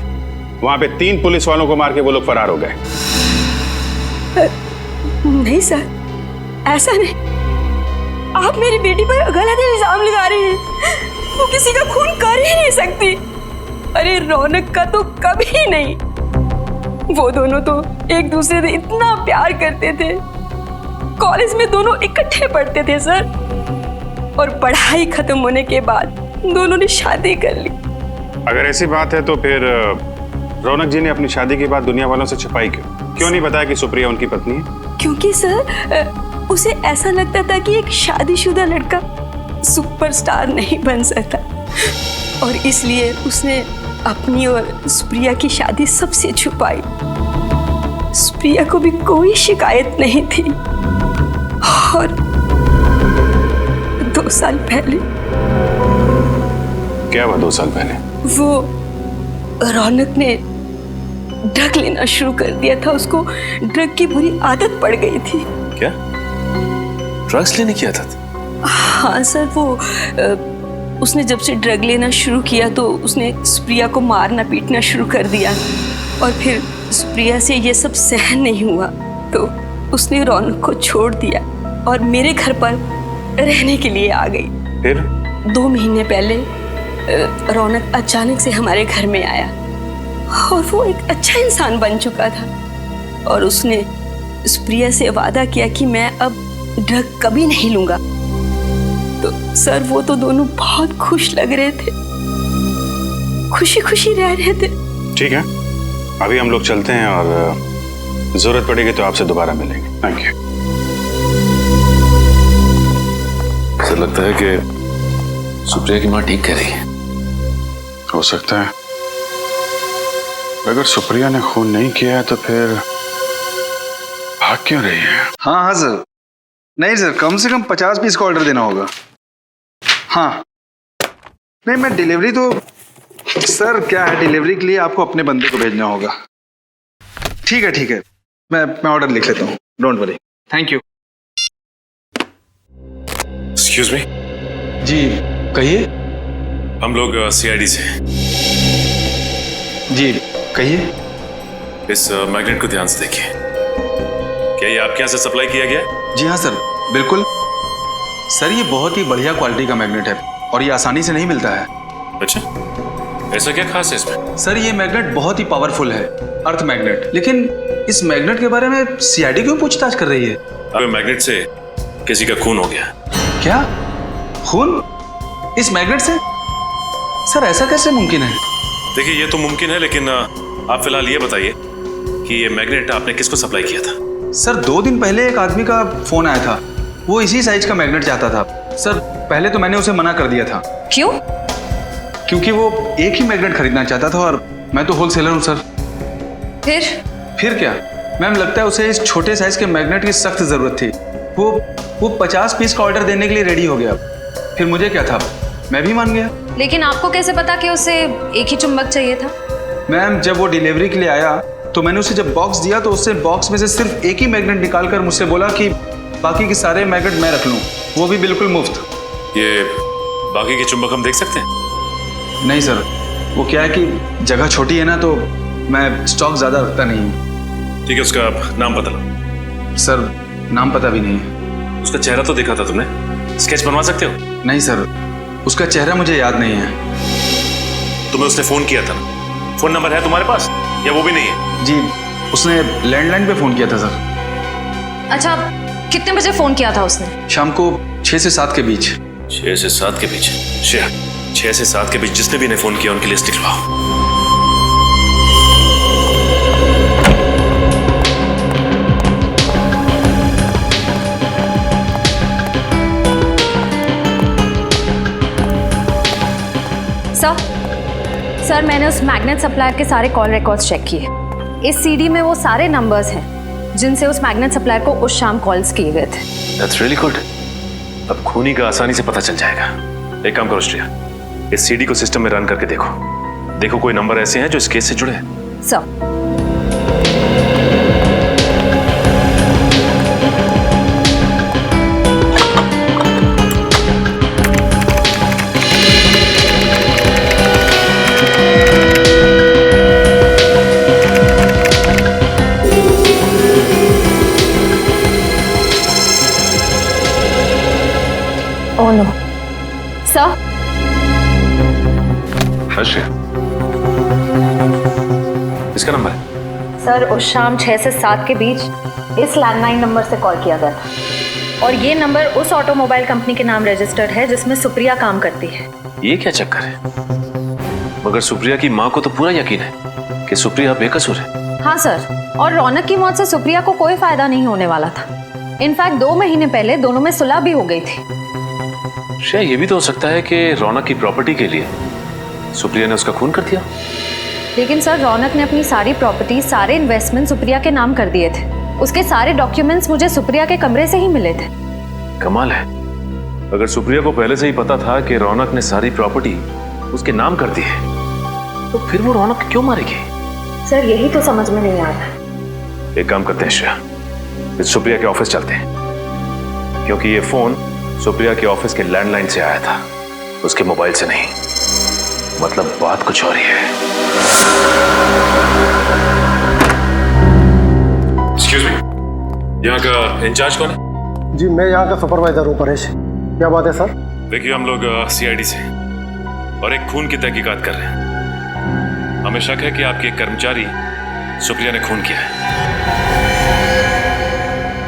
S18: वहां पे 3 पुलिस वालों को मार के वो लोग फरार हो गए।
S16: नहीं सर, ऐसा नहीं। आप मेरी बेटी पर गलत इल्जाम लगा रहे हैं। वो किसी का खून कर ही नहीं सकती। अरे रौनक का तो कभी नहीं। वो दोनों तो एक दूसरे से इतना प्यार करते थे, कॉलेज में दोनों इकट्ठे पढ़ते थे सर, और पढ़ाई खत्म होने के बाद दोनों ने शादी कर ली।
S18: अगर ऐसी बात है तो फिर रौनक जी ने अपनी शादी की बात दुनिया वालों से छिपाई क्यों नहीं बताया कि सुप्रिया उनकी पत्नी है?
S16: क्योंकि सर उसे ऐसा लगता था कि एक शादीशुदा लड़का सुपरस्टार नहीं बन सकता, और इसलिए उसने अपनी और सुप्रिया की शादी सबसे छुपाई। सुप्रिया को भी कोई शिकायत नहीं थी। और 2 साल पहले।
S18: क्या हुआ 2 साल पहले?
S16: वो रौनक ने ड्रग लेना शुरू कर दिया था। उसको ड्रग की बुरी आदत पड़ गई थी।
S9: क्या? ड्रग्स लेने की आदत?
S16: हाँ सर, वो उसने जब से ड्रग लेना शुरू किया तो उसने सुप्रिया को मारना पीटना शुरू कर दिया, और फिर सुप्रिया से ये सब सहन नहीं हुआ तो उसने रौनक को छोड़ दिया और मेरे घर पर रहने के लिए आ गई।
S18: फिर
S16: 2 महीने पहले रौनक अचानक से हमारे घर में आया, और वो एक अच्छा इंसान बन चुका था, और उसने सुप्रिया से वादा किया कि मैं अब ड्रग कभी नहीं लूंगा। तो सर, वो तो दोनों बहुत खुश लग रहे थे, खुशी खुशी रह रहे थे।
S18: ठीक है, अभी हम लोग चलते हैं और जरूरत पड़ेगी तो आपसे दोबारा मिलेंगे। Thank you.
S9: ऐसा लगता है कि सुप्रिया की माँ ठीक कह रही है।
S18: हो सकता है। अगर सुप्रिया ने खून नहीं किया है तो फिर भाग क्यों रही है?
S14: हाँ सर। नहीं सर, कम से कम 50 पीस का ऑर्डर देना होगा। हाँ नहीं, मैं डिलीवरी तो सर क्या है, डिलीवरी के लिए आपको अपने बंदे को भेजना होगा। ठीक है, मैं ऑर्डर लिख लेता हूँ, don't worry. Thank you.
S9: Excuse me.
S19: जी कहिए।
S9: हम लोग सीआईडी से।
S19: जी कहिए।
S9: इस मैग्नेट को ध्यान से देखिए। क्या ये आपके यहाँ से सप्लाई किया गया है?
S19: जी हाँ सर, बिल्कुल सर, ये बहुत ही बढ़िया क्वालिटी का मैग्नेट है और ये आसानी से नहीं मिलता है।
S9: अच्छा, ऐसा क्या खास है इसमें?
S19: सर ये मैग्नेट बहुत ही पावरफुल है, अर्थ मैग्नेट। लेकिन इस मैग्नेट के बारे में सीआईडी क्यों पूछताछ कर रही है?
S9: अब मैग्नेट से किसी का खून हो गया।
S19: क्या? खून इस मैग्नेट से? सर ऐसा कैसे मुमकिन है?
S9: देखिए ये तो मुमकिन है, लेकिन आप फिलहाल ये बताइए कि ये मैग्नेट आपने किसको सप्लाई किया था?
S19: सर 2 दिन पहले एक आदमी का फोन आया था, वो इसी साइज का मैग्नेट चाहता था। सर पहले तो मैंने उसे मना कर दिया था।
S10: क्यों?
S19: क्योंकि वो एक ही मैग्नेट खरीदना चाहता था और मैं तो होलसेलर हूँ सर।
S10: फिर
S19: क्या मैम, लगता है उसे इस छोटे साइज के मैग्नेट की सख्त जरूरत थी। वो 50 पीस का ऑर्डर देने के लिए रेडी हो गया। फिर मुझे क्या था, मैं भी मान गया।
S10: लेकिन आपको कैसे पता कि उसे एक ही चुंबक चाहिए था?
S19: मैम जब वो डिलीवरी के लिए आया तो मैंने उसे जब बॉक्स दिया तो उससे बॉक्स में से सिर्फ एक ही मैग्नेट निकालकर मुझसे बोला कि बाकी के सारे मैग्नेट मैं रख लूं, वो भी बिल्कुल मुफ्त।
S9: ये बाकी के चुंबक हम देख सकते हैं?
S19: नहीं सर, वो क्या है कि जगह छोटी है ना, तो मैं स्टॉक ज्यादा रखता नहीं हूँ।
S9: ठीक है, उसका नाम बता लो।
S19: सर नाम पता भी नहीं है।
S9: उसका चेहरा तो देखा था तुमने, स्केच बनवा सकते हो?
S19: नहीं सर, उसका चेहरा मुझे याद नहीं है।
S9: तुम्हें उसने फोन किया था ना? फोन नंबर है तुम्हारे पास या वो भी नहीं है?
S19: जी, उसने लैंडलाइन पे फोन किया था सर।
S10: अच्छा, कितने बजे फोन किया था उसने?
S19: शाम को 6 से 7 के बीच।
S9: 6 से 7 के बीच? 6 से 7 के बीच जिसने भी ने फोन किया उनकी लिस्ट लिखवाओ।
S10: सर मैंने उस मैग्नेट सप्लायर के सारे कॉल रिकॉर्ड्स चेक किए। इस सीडी में वो सारे नंबर्स हैं जिनसे उस मैग्नेट सप्लायर को उस शाम कॉल्स किए गए थे।
S9: That's really good. अब खूनी का आसानी से पता चल जाएगा। एक काम करो श्रेया, इस सीडी को सिस्टम में रन करके देखो कोई नंबर ऐसे हैं जो इस केस से जुड़े हैं।
S10: सर
S9: इसका नंबर है?
S10: सर उस शाम 6 से 7 के बीच इस लैंडलाइन नंबर से कॉल किया गया था और ये नंबर उस ऑटोमोबाइल कंपनी के नाम रजिस्टर्ड है जिसमें सुप्रिया काम करती है।
S9: ये क्या चक्कर है? मगर सुप्रिया की माँ को तो पूरा यकीन है कि सुप्रिया बेकसूर है।
S10: हाँ सर, और रौनक की मौत से सुप्रिया को कोई फायदा नहीं होने वाला था। इनफैक्ट 2 महीने पहले दोनों में सुलह भी हो गई थी।
S9: शायद ये भी तो हो सकता है कि रौनक की प्रॉपर्टी के लिए सुप्रिया ने उसका खून कर दिया।
S10: लेकिन सर रौनक ने अपनी सारी प्रॉपर्टी, सारे इन्वेस्टमेंट सुप्रिया के नाम कर दिए थे। उसके सारे डॉक्यूमेंट्स मुझे सुप्रिया के कमरे से ही मिले थे।
S9: कमाल है, अगर सुप्रिया को पहले से ही पता था कि रौनक ने सारी प्रॉपर्टी उसके नाम कर दी है तो फिर वो रौनक क्यों मारेगी?
S10: सर यही तो समझ में नहीं आ रहा।
S9: एक काम करते हैं श्रेया, इस सुप्रिया के ऑफिस चलते हैं, क्योंकि ये फोन सुप्रिया के ऑफिस के लैंडलाइन से आया था, उसके मोबाइल से नहीं। मतलब बात कुछ और ही है। एक्सक्यूज मी, यहाँ का इंचार्ज कौन है?
S20: जी मैं यहाँ का सुपरवाइजर हूँ, परेश। क्या बात है सर?
S9: देखिए हम लोग सीआईडी से और एक खून की तहकीकात कर रहे हैं। हमें शक है कि आपके एक कर्मचारी सुप्रिया ने खून किया है।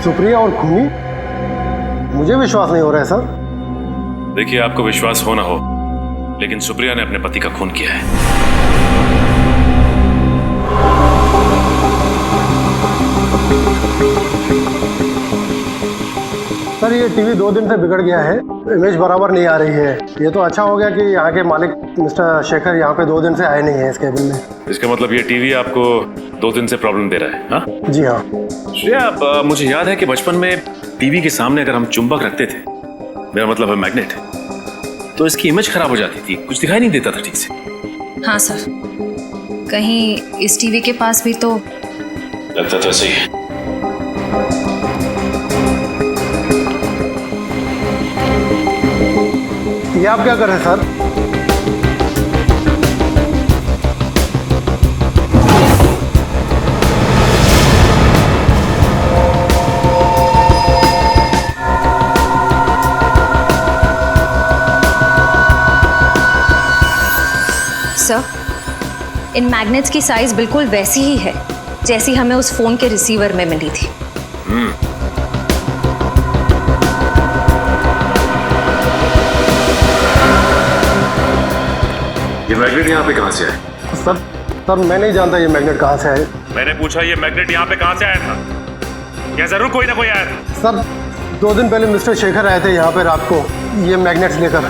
S20: सुप्रिया और खूनी? मुझे विश्वास नहीं हो रहा है सर।
S9: देखिए आपको विश्वास हो ना हो, लेकिन सुप्रिया ने अपने पति का खून किया है।
S20: सर ये टीवी 2 दिन से बिगड़ गया है, इमेज बराबर नहीं आ रही है। ये तो अच्छा हो गया कि यहाँ के मालिक मिस्टर शेखर यहाँ पे 2 दिन से आए नहीं है इस केबिन में।
S9: इसका मतलब ये टीवी आपको 2 दिन से प्रॉब्लम दे रहा है? हाँ
S20: जी हाँ।
S9: श्रेया, मुझे याद है कि बचपन में टीवी के सामने अगर हम चुंबक रखते थे, मेरा मतलब है मैग्नेट, तो इसकी इमेज खराब हो जाती थी, कुछ दिखाई नहीं देता था ठीक से।
S10: हाँ सर, कहीं इस टीवी के पास भी तो
S9: लगता तो सही है।
S20: ये आप क्या कर रहे हैं सर?
S10: सर, इन मैग्नेट्स की साइज बिल्कुल वैसी ही है जैसी हमें उस फोन के रिसीवर में मिली थी।
S9: ये मैग्नेट यहाँ पे कहाँ से आया?
S20: सर मैं नहीं जानता ये मैग्नेट कहाँ से आए।
S12: मैंने पूछा ये मैग्नेट यहाँ पे कहाँ से आया था? क्या जरूर कोई ना कोई आया था?
S20: सर 2 दिन पहले मिस्टर शेखर आए थे यहाँ पे रात को ये मैग्नेट्स लेकर।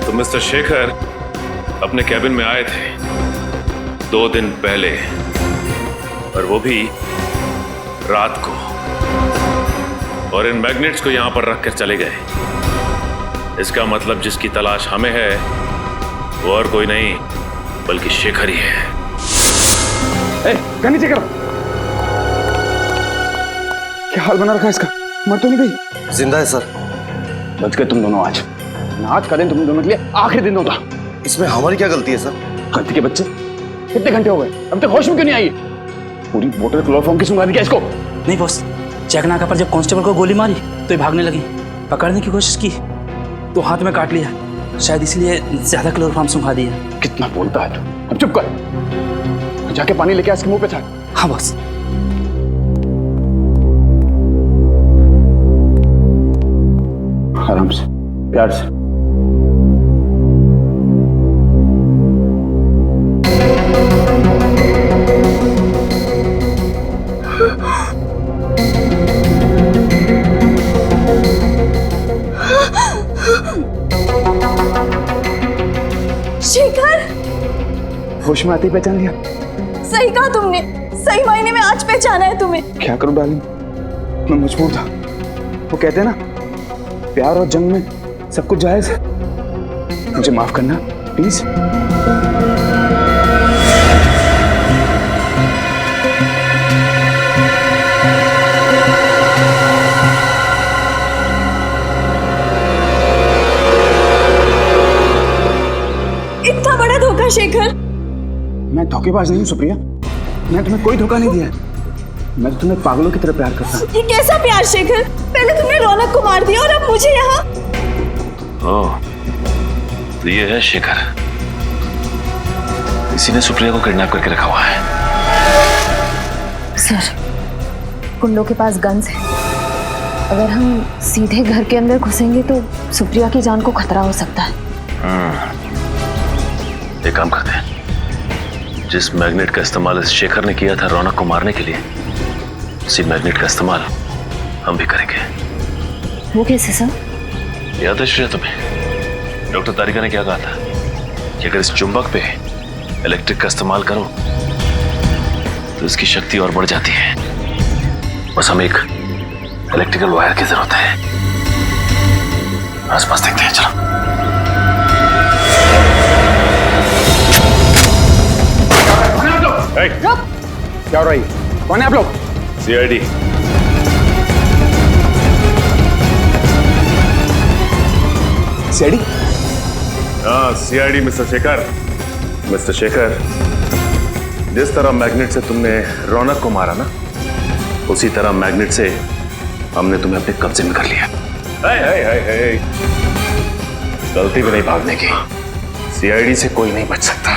S9: तो मिस्टर शेखर अपने कैबिन में आए थे 2 दिन पहले, और वो भी रात को, और इन मैग्नेट्स को यहां पर रखकर चले गए। इसका मतलब जिसकी तलाश हमें है वो और कोई नहीं बल्कि शेखर ही है।
S14: नीचे करो। क्या हाल बना रखा है इसका? मर तो नहीं गई?
S1: जिंदा है सर।
S14: बच गए तुम दोनों आज। आज का दिन तुम दोनों के लिए आखिरी दिन होगा।
S1: इसमें हमारी क्या गलती है सर?
S14: गलती के बच्चे, कितने घंटे हो गए, अब तक होश में क्यों नहीं आई? पूरी बोतल क्लोरोफॉर्म की सुंघा दी क्या इसको?
S5: नहीं बॉस, चेकनाका पर जब कांस्टेबल को गोली मारी तो ये भागने लगी। पकड़ने की कोशिश की तो हाथ में काट लिया, शायद इसलिए ज्यादा क्लोरोफॉर्म सुंघा दिया।
S14: कितना बोलता है तू? अब चुप कर, जाके पानी लेके इसके मुंह पे छाड़।
S5: हाँ बॉस।
S14: आराम से, प्यार से।
S16: शेखर,
S14: होश में आते ही पहचान लिया?
S16: सही कहा तुमने, सही मायने में आज पहचाना है तुम्हें।
S14: क्या करूं डार्लिंग, मैं मजबूर था। वो कहते हैं ना, प्यार और जंग में सब कुछ जायज है। मुझे माफ करना प्लीज।
S16: इतना बड़ा धोखा शेखर।
S14: मैं धोखेबाज नहीं हूं सुप्रिया, मैं तुम्हें कोई धोखा नहीं दिया। मैं तो तुम्हें पागलों की तरह प्यार करता हूं।
S16: ये कैसा प्यार शेखर? पहले तुमने रौनक को मार दिया और अब मुझे यहाँ।
S9: तो ये है शेखर, इसी ने सुप्रिया को किडनैप करके रखा हुआ है।
S13: सर, कुंडों के पास गन्स है। अगर हम सीधे घर के अंदर घुसेंगे तो सुप्रिया की जान को खतरा हो सकता है।
S9: एक काम करते हैं, जिस मैग्नेट का इस्तेमाल इस शेखर ने किया था रौनक को मारने के लिए, उसी मैग्नेट का इस्तेमाल हम भी करेंगे।
S13: वो कैसे सर?
S9: याद है श्रेया तुम्हें डॉक्टर तारिका ने क्या कहा था कि अगर इस चुंबक पे इलेक्ट्रिक का इस्तेमाल करो तो इसकी शक्ति और बढ़ जाती है। बस हमें एक इलेक्ट्रिकल वायर की जरूरत है। आसपास देखते हैं, चलो।
S14: क्या हो रहा है? कौन है आप लोग?
S9: सीआईडी।
S14: सीआईडी?
S9: हाँ, CID mister Shekhar. Mister Shekhar, जिस तरह मैग्नेट से तुमने रौनक को मारा ना, उसी तरह मैग्नेट से हमने तुम्हें अपने कब्जे में कर लिया। गलती भी नहीं भागने की। सीआईडी से कोई नहीं बच सकता।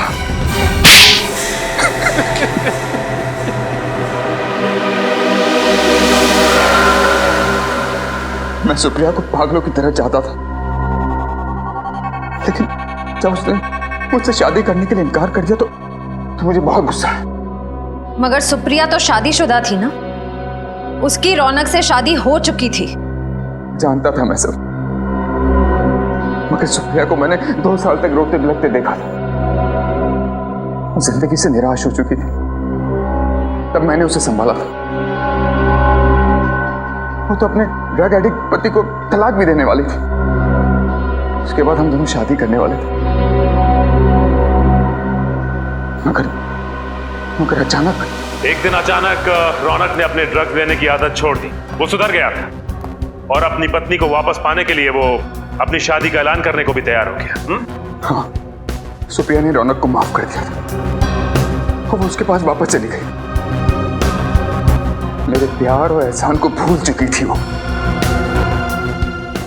S14: मैं सुप्रिया को पागलों की तरह चाहता था, लेकिन जब उसने मुझसे शादी करने के लिए इनकार कर दिया तो मुझे बहुत गुस्सा है।
S10: मगर सुप्रिया तो शादीशुदा थी ना, उसकी रौनक से शादी हो चुकी थी।
S14: जानता था मैं सब, मगर सुप्रिया को मैंने 2 साल तक रोते बिलखते देखा था। वो जिंदगी से निराश हो चुकी थी, तब मैंने उसे संभाला था। वो तो अपने ड्रग एडिक्ट पति को तलाक भी देने वाली थी। उसके बाद हम दोनों शादी करने वाले थे, मगर अचानक
S12: एक दिन अचानक रौनक ने अपने ड्रग्स लेने की आदत छोड़ दी। वो सुधर गया था और अपनी पत्नी को वापस पाने के लिए वो अपनी शादी का ऐलान करने को भी तैयार हो गया।
S14: हाँ, सुप्रिया ने रौनक को माफ कर दिया था और वो उसके पास वापस चली गई। मेरे प्यार और एहसान को भूल चुकी थी वो।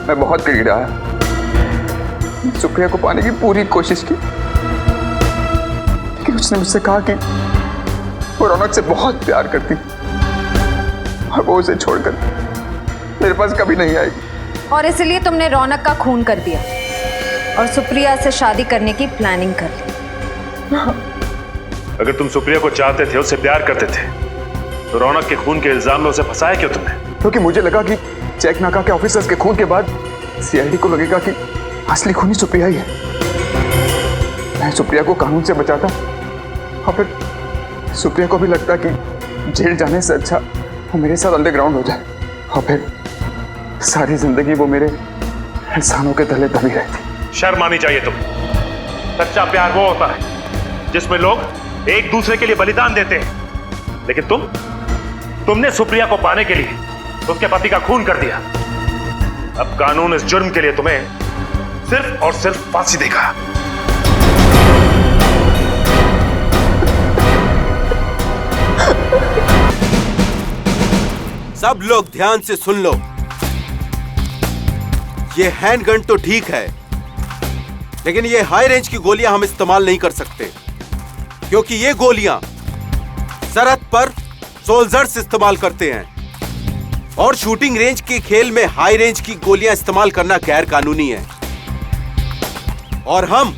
S14: मैं बहुत गिड़गिड़ाया, सुप्रिया को पाने की पूरी कोशिश की, लेकिन उसने मुझसे कहा कि वो रौनक से बहुत प्यार करती और वो उसे छोड़कर मेरे पास कभी नहीं आएगी।
S10: और इसलिए तुमने रौनक का खून कर दिया। और सुप्रिया से शादी करने की प्लानिंग कर ली।
S12: अगर तुम सुप्रिया को चाहते थे, उससे प्यार करते थे, तो रौनक के खून के इल्जाम में उसे फंसाया क्यों तुमने?
S21: क्योंकि मुझे लगा कि चेक नाका के ऑफिसर्स के खून के बाद सीआईडी को लगेगा कि असली खूनी सुप्रिया ही है। मैं सुप्रिया को कानून से बचाता और फिर सुप्रिया को भी लगता कि जेल जाने से अच्छा वो मेरे साथ अंडरग्राउंड हो जाए और फिर सारी जिंदगी वो मेरे इंसानों के तले दबी रहती।
S12: शर्म आनी चाहिए तुम्हें। सच्चा प्यार वो होता है जिसमें लोग एक दूसरे के लिए बलिदान देते हैं, लेकिन तुमने सुप्रिया को पाने के लिए उसके पति का खून कर दिया। अब कानून इस जुर्म के लिए तुम्हें सिर्फ और सिर्फ फांसी देगा।
S22: सब लोग ध्यान से सुन लो। ये हैंडगन तो ठीक है, लेकिन ये हाई रेंज की गोलियां हम इस्तेमाल नहीं कर सकते, क्योंकि ये गोलियां सरहद पर सोल्जर्स इस्तेमाल करते हैं और शूटिंग रेंज के खेल में हाई रेंज की गोलियां इस्तेमाल करना गैर कानूनी है और हम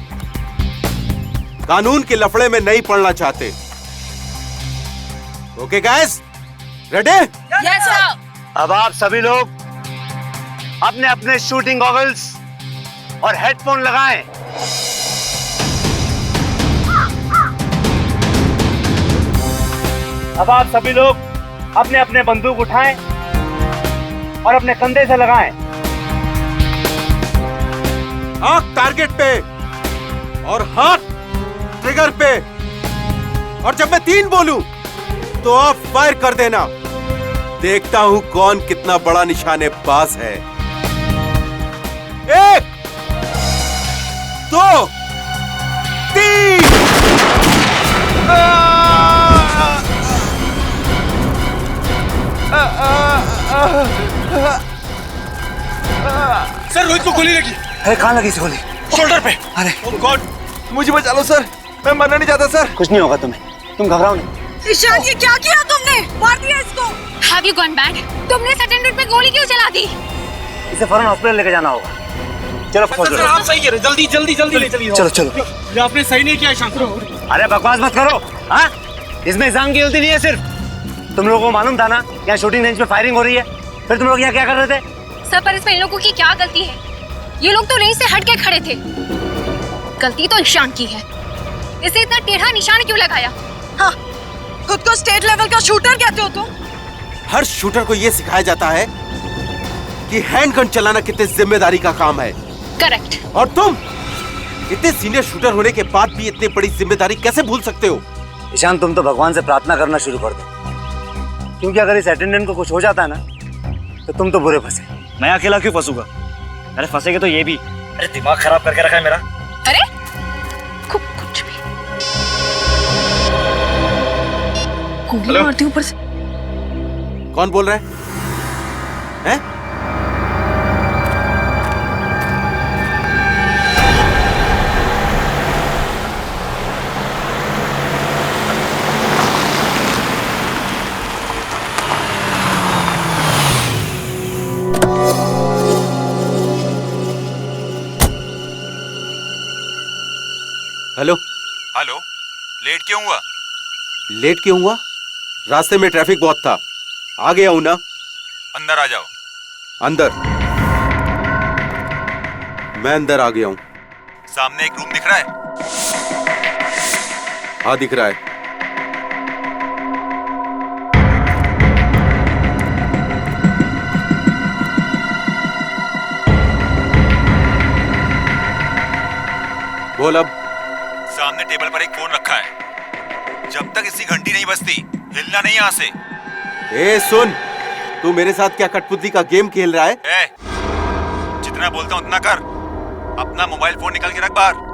S22: कानून के लफड़े में नहीं पड़ना चाहते। Okay guys, ready?
S23: Yes sir. अब आप सभी लोग अपने अपने शूटिंग गॉगल्स और हेडफोन लगाएं। अब आप सभी लोग अपने अपने बंदूक उठाएं और अपने कंधे से लगाएं।
S22: आंख टारगेट पे और हाथ ट्रिगर पे, और जब मैं 3 बोलूं तो आप फायर कर देना। देखता हूं कौन कितना बड़ा निशानेबाज है। 1 2 3।
S23: सर रोहित को गोली लगी।
S21: अरे कहाँ लगी इस गोली?
S23: शोल्डर पे।
S21: अरे गॉड, मुझे बचा लो सर, मैं मरना नहीं चाहता सर।
S23: कुछ नहीं होगा तुम्हें, तुम घबराओ नहीं।
S16: ईशान, ये क्या किया तुमने? मार दिया इसको।
S10: Have you gone mad? तुमने सेटेंडेंट पे गोली क्यों चला दी?
S23: इसे फौरन हॉस्पिटल लेके जाना होगा। चलो
S15: सर, आप सही कह रहे, जल्दी जल्दी जल्दी
S23: चलो चलो।
S15: ये आपने सही नहीं किया ईशान।
S23: अरे बकवास मत करो। हाँ, इसमें ईशान की गलती नहीं है सिर्फ। तुम लोगों को मालूम था ना यहाँ शूटिंग रेंज पे फायरिंग हो रही है, फिर तुम लोग यहाँ क्या कर रहे थे?
S10: सर, पर इसमें इन लोगों की क्या गलती है? ये लोग तो रेंज से हट के खड़े थे। गलती तो ईशान की है। इसे इतना टेढ़ा निशान क्यों लगाया?
S16: हाँ, खुद को स्टेट लेवल का शूटर कहते हो तुम?
S22: हर शूटर को यह सिखाया जाता है कि हैंडगन चलाना कितनी जिम्मेदारी का काम है।
S10: करेक्ट।
S22: और तुम इतने सीनियर शूटर होने के बाद भी इतनी बड़ी जिम्मेदारी कैसे भूल सकते हो?
S23: ईशान, तुम तो भगवान से प्रार्थना करना शुरू कर दो, क्योंकि अगर इस अटेंडेंट को कुछ हो जाता है ना तो तुम तो बुरे फंसे। मैं अकेला क्यों फंसूंगा? अरे फंसेगे तो ये भी। अरे दिमाग खराब करके रखा है मेरा।
S10: अरे कुछ भी गोली मारती ऊपर से।
S22: कौन बोल रहा है? हैं? हेलो
S18: हेलो, लेट क्यों हुआ?
S22: लेट क्यों हुआ? रास्ते में ट्रैफिक बहुत था, आ गया हूं ना।
S18: अंदर आ जाओ।
S22: अंदर? मैं अंदर आ गया हूं।
S18: सामने एक रूम दिख रहा है?
S22: हाँ दिख रहा है। बोल अब।
S18: सामने टेबल पर एक फोन रखा है, जब तक इसकी घंटी नहीं बजती हिलना नहीं यहाँ से।
S22: ए सुन, तू मेरे साथ क्या कठपुतली का गेम खेल रहा है?
S18: जितना बोलता हूँ उतना कर। अपना मोबाइल फोन निकाल के रख बाहर।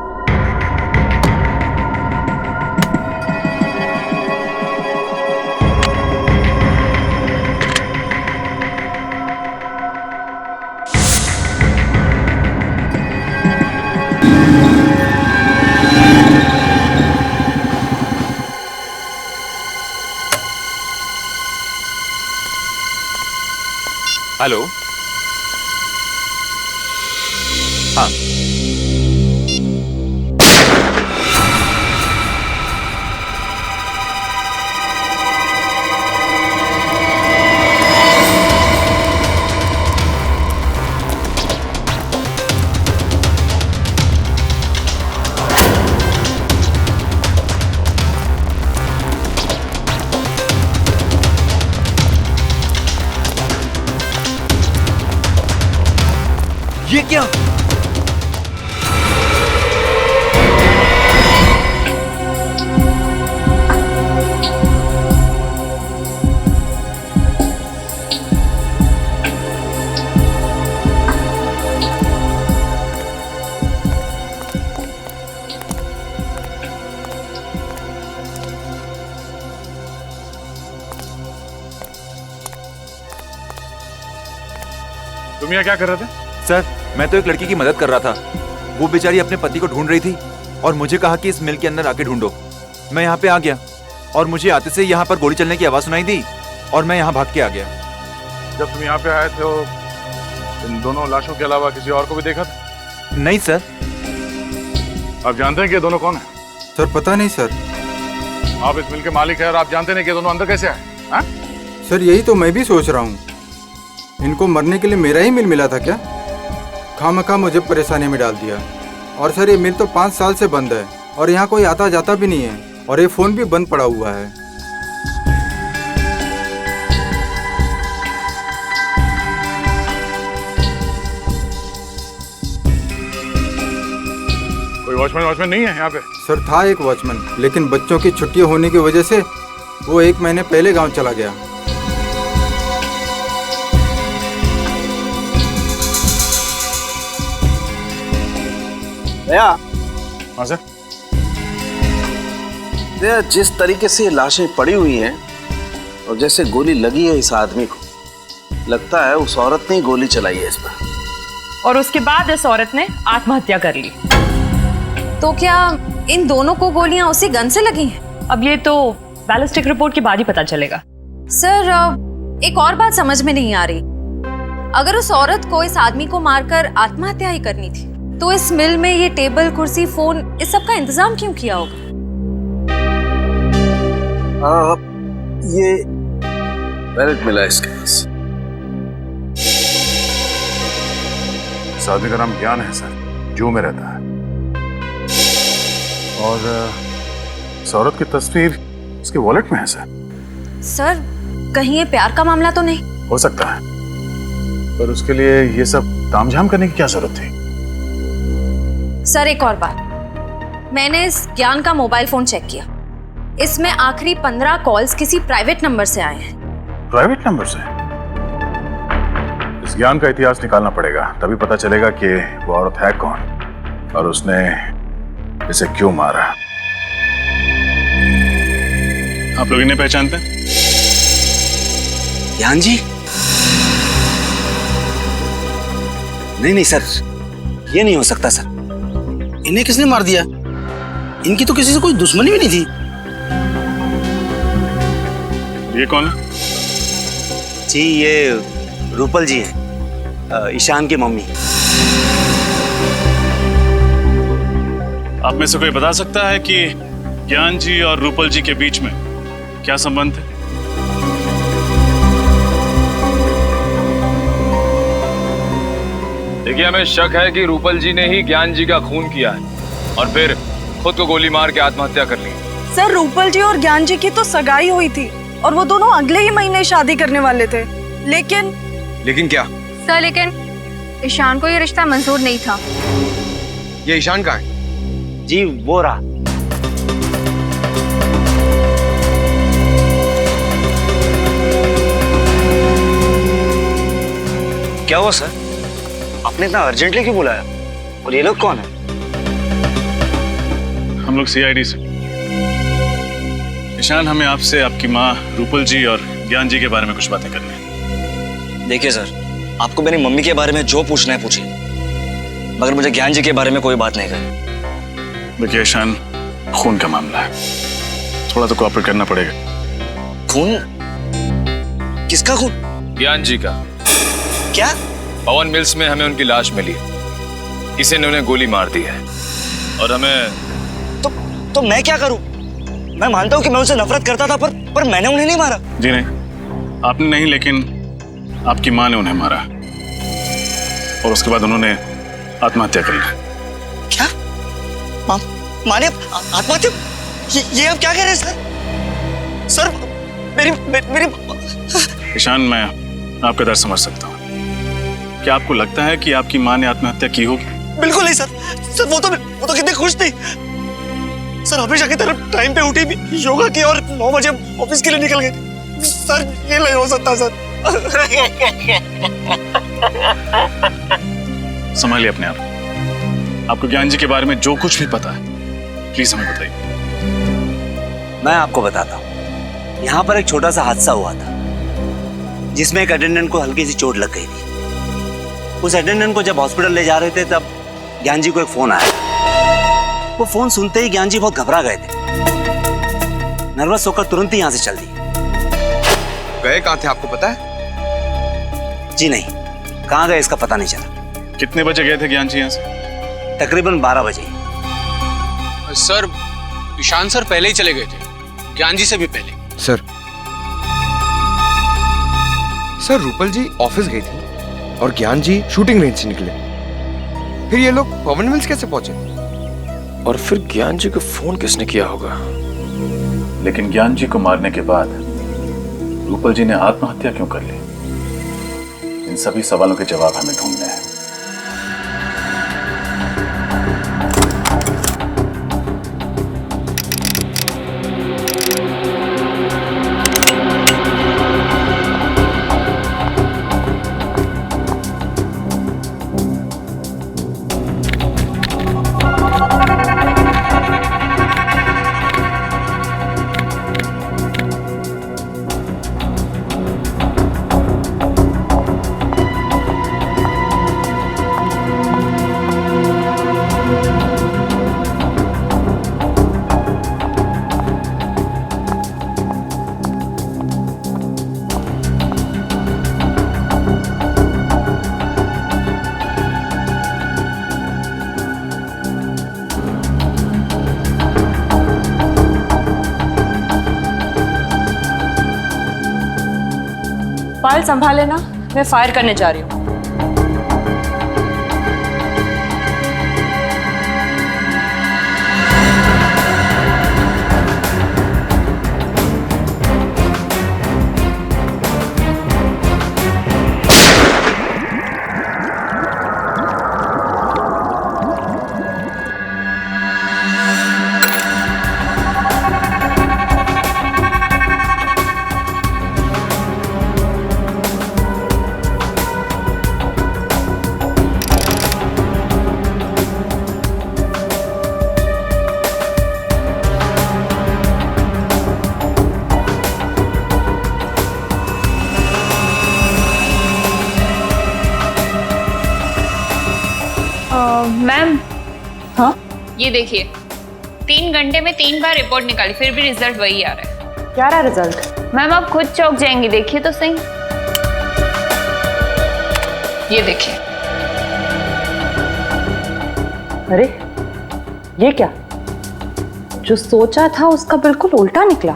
S18: हेलो। हाँ,
S23: ये क्या?
S18: तुम यहाँ क्या कर रहे थे?
S2: सर, मैं तो एक लड़की की मदद कर रहा था। वो बेचारी अपने पति को ढूंढ रही थी और मुझे कहा कि इस मिल के अंदर आके ढूंढो। मैं यहाँ पे आ गया और मुझे आते से यहाँ पर गोली चलने की आवाज सुनाई दी और मैं यहाँ भाग के आ गया।
S18: जब तुम यहाँ पे आए थे इन दोनों लाशों के अलावा किसी और को भी देखा था?
S2: नहीं सर।
S18: आप जानते हैं कि ये दोनों कौन है?
S14: सर पता नहीं सर।
S18: आप इस मिल के मालिक हैं और आप जानते नहीं कि ये दोनों अंदर कैसे आए? हाँ?
S14: सर यही तो मैं भी सोच रहा हूँ, इनको मरने के लिए मेरा ही मिल मिला था क्या? खामखा मुझे परेशानी में डाल दिया। और सर ये मिल तो 5 साल से बंद है और यहाँ कोई आता जाता भी नहीं है और ये फोन भी बंद पड़ा हुआ है।
S18: कोई वॉचमैन नहीं है यहाँ पे?
S14: सर था एक वॉचमैन, लेकिन बच्चों की छुट्टी होने की वजह से वो 1 महीने पहले गांव चला गया।
S6: हाँ सर। जिस तरीके से लाशें पड़ी हुई हैं और जैसे गोली लगी है इस आदमी को, लगता है उस औरत ने ही गोली चलाई है इस पर।
S11: और उसके बाद इस औरत ने आत्महत्या कर ली।
S10: तो क्या इन दोनों को गोलियां उसी गन से लगी हैं?
S11: अब ये तो बैलिस्टिक रिपोर्ट के बाद ही पता चलेगा।
S10: सर एक और बात समझ में नहीं आ रही। अगर उस औरत को इस आदमी को मारकर आत्महत्या ही करनी थी तो इस मिल में ये टेबल, कुर्सी, फोन, इस सब का इंतजाम क्यों किया होगा?
S6: ये बैलेट मिला इसके पास।
S18: इस आदमी का नाम ज्ञान है सर, जू में रहता है। और इस औरत की तस्वीर इसके वॉलेट में है सर।
S10: सर कहीं ये प्यार का मामला तो नहीं?
S18: हो सकता है, पर उसके लिए ये सब तामझाम करने की क्या जरूरत थी?
S10: सर एक और बात, मैंने इस ज्ञान का मोबाइल फोन चेक किया। इसमें आखिरी 15 कॉल्स किसी प्राइवेट नंबर से आए हैं।
S18: प्राइवेट नंबर से? इस ज्ञान का इतिहास निकालना पड़ेगा, तभी पता चलेगा कि वो औरत है कौन और उसने इसे क्यों मारा। आप लोग इन्हें पहचानते हैं?
S23: ज्ञान जी? नहीं सर, ये नहीं हो सकता सर। इन्हें किसने मार दिया? इनकी तो किसी से कोई दुश्मनी भी नहीं थी।
S18: ये कौन है?
S23: जी ये रूपल जी हैं, ईशान की मम्मी।
S18: आप में से कोई बता सकता है कि ज्ञान जी और रूपल जी के बीच में क्या संबंध है?
S3: देखिए, हमें शक है कि रूपल जी ने ही ज्ञान जी का खून किया है और फिर खुद को गोली मार के आत्महत्या कर ली।
S16: सर रूपल जी और ज्ञान जी की तो सगाई हुई थी और वो दोनों अगले ही महीने शादी करने वाले थे। लेकिन
S21: क्या?
S13: सर लेकिन ईशान को ये रिश्ता मंजूर नहीं था।
S21: ये ईशान कहाँ है?
S23: जी वो रहा। क्या हुआ सर? आपने इतना अर्जेंटली क्यों बुलाया? और ये लोग कौन है?
S18: हम लोग सीआईडी से। ईशान, हमें आपसे आपकी माँ रूपल जी और ज्ञान जी के बारे में कुछ बातें करनी है।
S23: देखिए सर, आपको मेरी मम्मी के बारे में जो पूछना है पूछिए, मगर मुझे ज्ञान जी के बारे में कोई बात नहीं करनी।
S18: देखिए ईशान, खून का मामला है, थोड़ा तो कोऑपरेट करना पड़ेगा।
S23: खून? किसका खून?
S3: ज्ञान जी का।
S23: क्या?
S3: पवन मिल्स में हमें उनकी लाश मिली, किसी ने उन्हें गोली मार दी है और हमें
S23: तो मैं क्या करूं? मैं मानता हूं कि मैं उनसे नफरत करता था, पर मैंने उन्हें नहीं मारा।
S18: जी नहीं, आपने नहीं, लेकिन आपकी माँ ने उन्हें मारा और उसके बाद उन्होंने आत्महत्या कर ली।
S23: क्या? माँ ने आत्महत्या? ये आप क्या कह रहे हैं सर? सर मेरी
S18: ईशान, मैं आपका दर्द समझ सकता हूँ, क्या आपको लगता है कि आपकी माँ ने आत्महत्या की होगी?
S15: बिल्कुल नहीं सर। सर वो तो कितनी खुश थी सर, हमेशा की तरह टाइम पे उठी भी, योगा की और 9 बजे ऑफिस के लिए निकल गई थी। सर ये नहीं हो सकता सर।
S18: संभालिए अपने आप। आपको ज्ञान जी के बारे में जो कुछ भी पता है प्लीज हमें बताइए।
S23: मैं आपको बताता हूँ, यहाँ पर एक छोटा सा हादसा हुआ था जिसमें एक अटेंडेंट को हल्की सी चोट लग गई थी। उस अटेंडेंट को जब हॉस्पिटल ले जा रहे थे तब ज्ञान जी को एक फोन आया। वो फोन सुनते ही ज्ञान जी बहुत घबरा गए थे। नर्वस होकर तुरंत ही यहाँ से चल दिए।
S21: गए कहाँ थे आपको पता है?
S23: जी नहीं, कहाँ गए इसका पता नहीं चला।
S18: कितने बजे गए थे ज्ञान जी यहाँ से?
S23: तकरीबन 12 बजे।
S4: सर ईशान सर पहले ही चले गए थे, ज्ञान जी से भी पहले।
S21: सर रूपल जी ऑफिस गई थी और ज्ञान जी शूटिंग रेंज से निकले। फिर ये लोग पवन मिल्स कैसे पहुंचे?
S7: और फिर ज्ञान जी को फोन किसने किया होगा?
S18: लेकिन ज्ञान जी को मारने के बाद रूपल जी ने आत्महत्या क्यों कर ली? इन सभी सवालों के जवाब हमें ढूंढने हैं।
S11: फाइल संभाल लेना, मैं फायर करने जा रही हूँ।
S10: मैम,
S11: हाँ
S10: ये देखिए 3 घंटे में 3 बार रिपोर्ट निकाली, फिर भी रिजल्ट वही आ रहा है।
S11: क्या रहा रिजल्ट?
S10: मैम आप खुद चौंक जाएंगी, देखिए तो सही। ये देखिए।
S11: अरे ये क्या, जो सोचा था उसका बिल्कुल उल्टा निकला।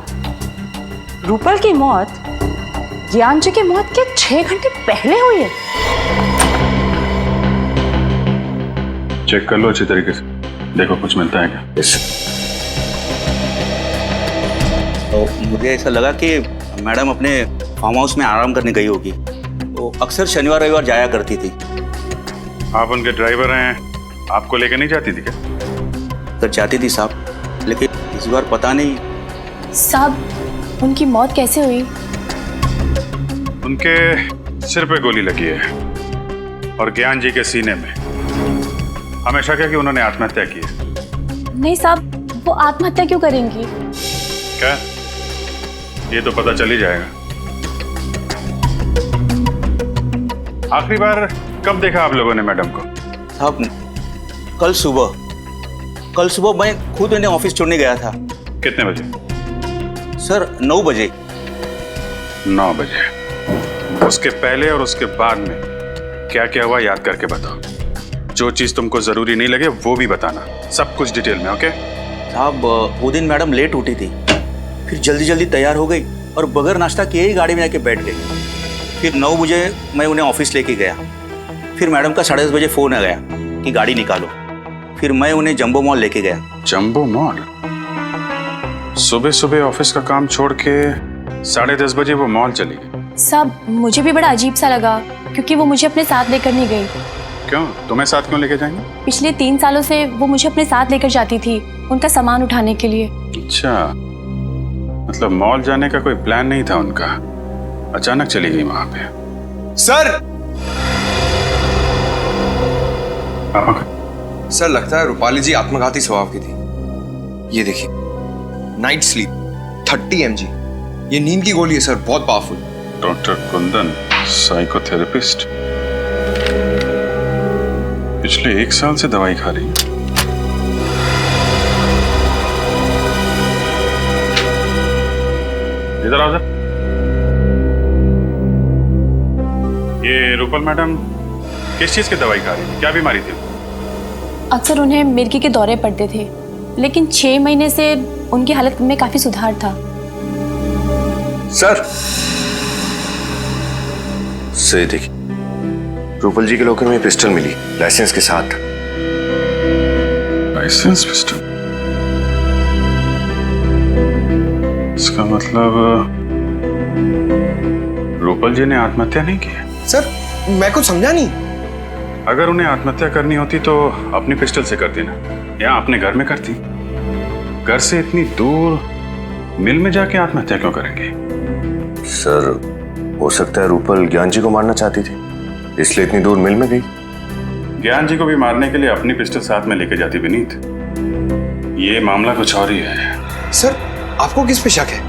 S11: रूपल की मौत ज्ञान जी की मौत के 6 घंटे पहले हुई है।
S18: चेक कर लो अच्छी तरीके से, देखो कुछ मिलता है क्या।
S23: तो मुझे ऐसा लगा कि मैडम अपने फार्म हाउस में आराम करने गई होगी। वो अक्सर शनिवार रविवार जाया करती थी।
S18: आप उनके ड्राइवर हैं, आपको लेकर नहीं जाती थी क्या?
S23: तो जाती थी साहब, लेकिन इस बार पता नहीं।
S16: साहब उनकी मौत कैसे हुई?
S18: उनके सिर पे गोली लगी है और ज्ञान जी के सीने में। हमेशा क्या कि उन्होंने आत्महत्या की है।
S16: नहीं साहब, वो आत्महत्या क्यों करेंगी?
S18: क्या? ये तो पता चल ही जाएगा। आखिरी बार कब देखा आप लोगों ने मैडम को?
S23: साहब कल सुबह मैं खुद इन्हें ऑफिस छोड़ने गया था।
S18: कितने बजे?
S23: सर 9 बजे।
S18: 9 बजे। उसके पहले और उसके बाद में क्या क्या हुआ याद करके बताओ। जो चीज तुमको जरूरी नहीं लगे वो भी बताना, सब कुछ डिटेल में। ओके
S23: साहब, वो दिन मैडम लेट उठी थी, फिर जल्दी जल्दी तैयार हो गई और बगैर नाश्ता किए ही गाड़ी में आके बैठ गई। फिर 9 बजे मैं उन्हें ऑफिस लेके गया। फिर मैडम का 10:30 बजे फोन आ गया कि गाड़ी निकालो। फिर मैं उन्हें जंबो मॉल लेके गया।
S18: Jumbo mall? सुबह सुबह ऑफिस का काम छोड़ के 10:30 बजे वो मॉल चली गई?
S16: साहब मुझे भी बड़ा अजीब सा लगा। क्योंकि वो मुझे अपने साथ लेकर नहीं गई।
S18: क्यों? तुम्हें साथ क्यों लेके जाएंगे?
S16: पिछले 3 सालों से वो मुझे अपने साथ लेकर जाती थी उनका सामान उठाने के लिए।
S18: अच्छा, मतलब मॉल जाने का कोई प्लान नहीं था उनका, अचानक चली गई वहां पे।
S21: सर
S8: सर, लगता है रूपाली जी आत्मघाती स्वभाव की थी। ये देखिए, नाइट स्लीप 30 mg, ये नींद की गोली है सर, बहुत पावरफुल।
S18: डॉक्टर कुंदन, साइकोथेरेपिस्ट, पिछले 1 साल से दवाई खा रही है। इधर आओ सर। ये रूपल मैडम किस चीज की दवाई खा रही थी? क्या बीमारी थी?
S16: अक्सर उन्हें मिर्गी के दौरे पड़ते थे, लेकिन 6 महीने से उनकी हालत में काफी सुधार था।
S21: सर से देखिए, रूपल जी के लॉकर में पिस्टल मिली, लाइसेंस के साथ।
S18: License pistol? इसका मतलब रूपल जी ने आत्महत्या नहीं की?
S8: सर मैं कुछ समझा नहीं।
S18: अगर उन्हें आत्महत्या करनी होती तो अपनी पिस्टल से करती ना, या अपने घर में करती। घर से इतनी दूर मिल में जाके आत्महत्या क्यों करेंगे?
S21: सर हो सकता है रूपल ज्ञान जी को मारना चाहती थी, इसलिए इतनी दूर मिल में गई।
S18: ज्ञान जी को भी मारने के लिए अपनी पिस्टल साथ में लेके जाती विनीत। ये मामला कुछ और ही है।
S8: सर आपको किस पे शक है?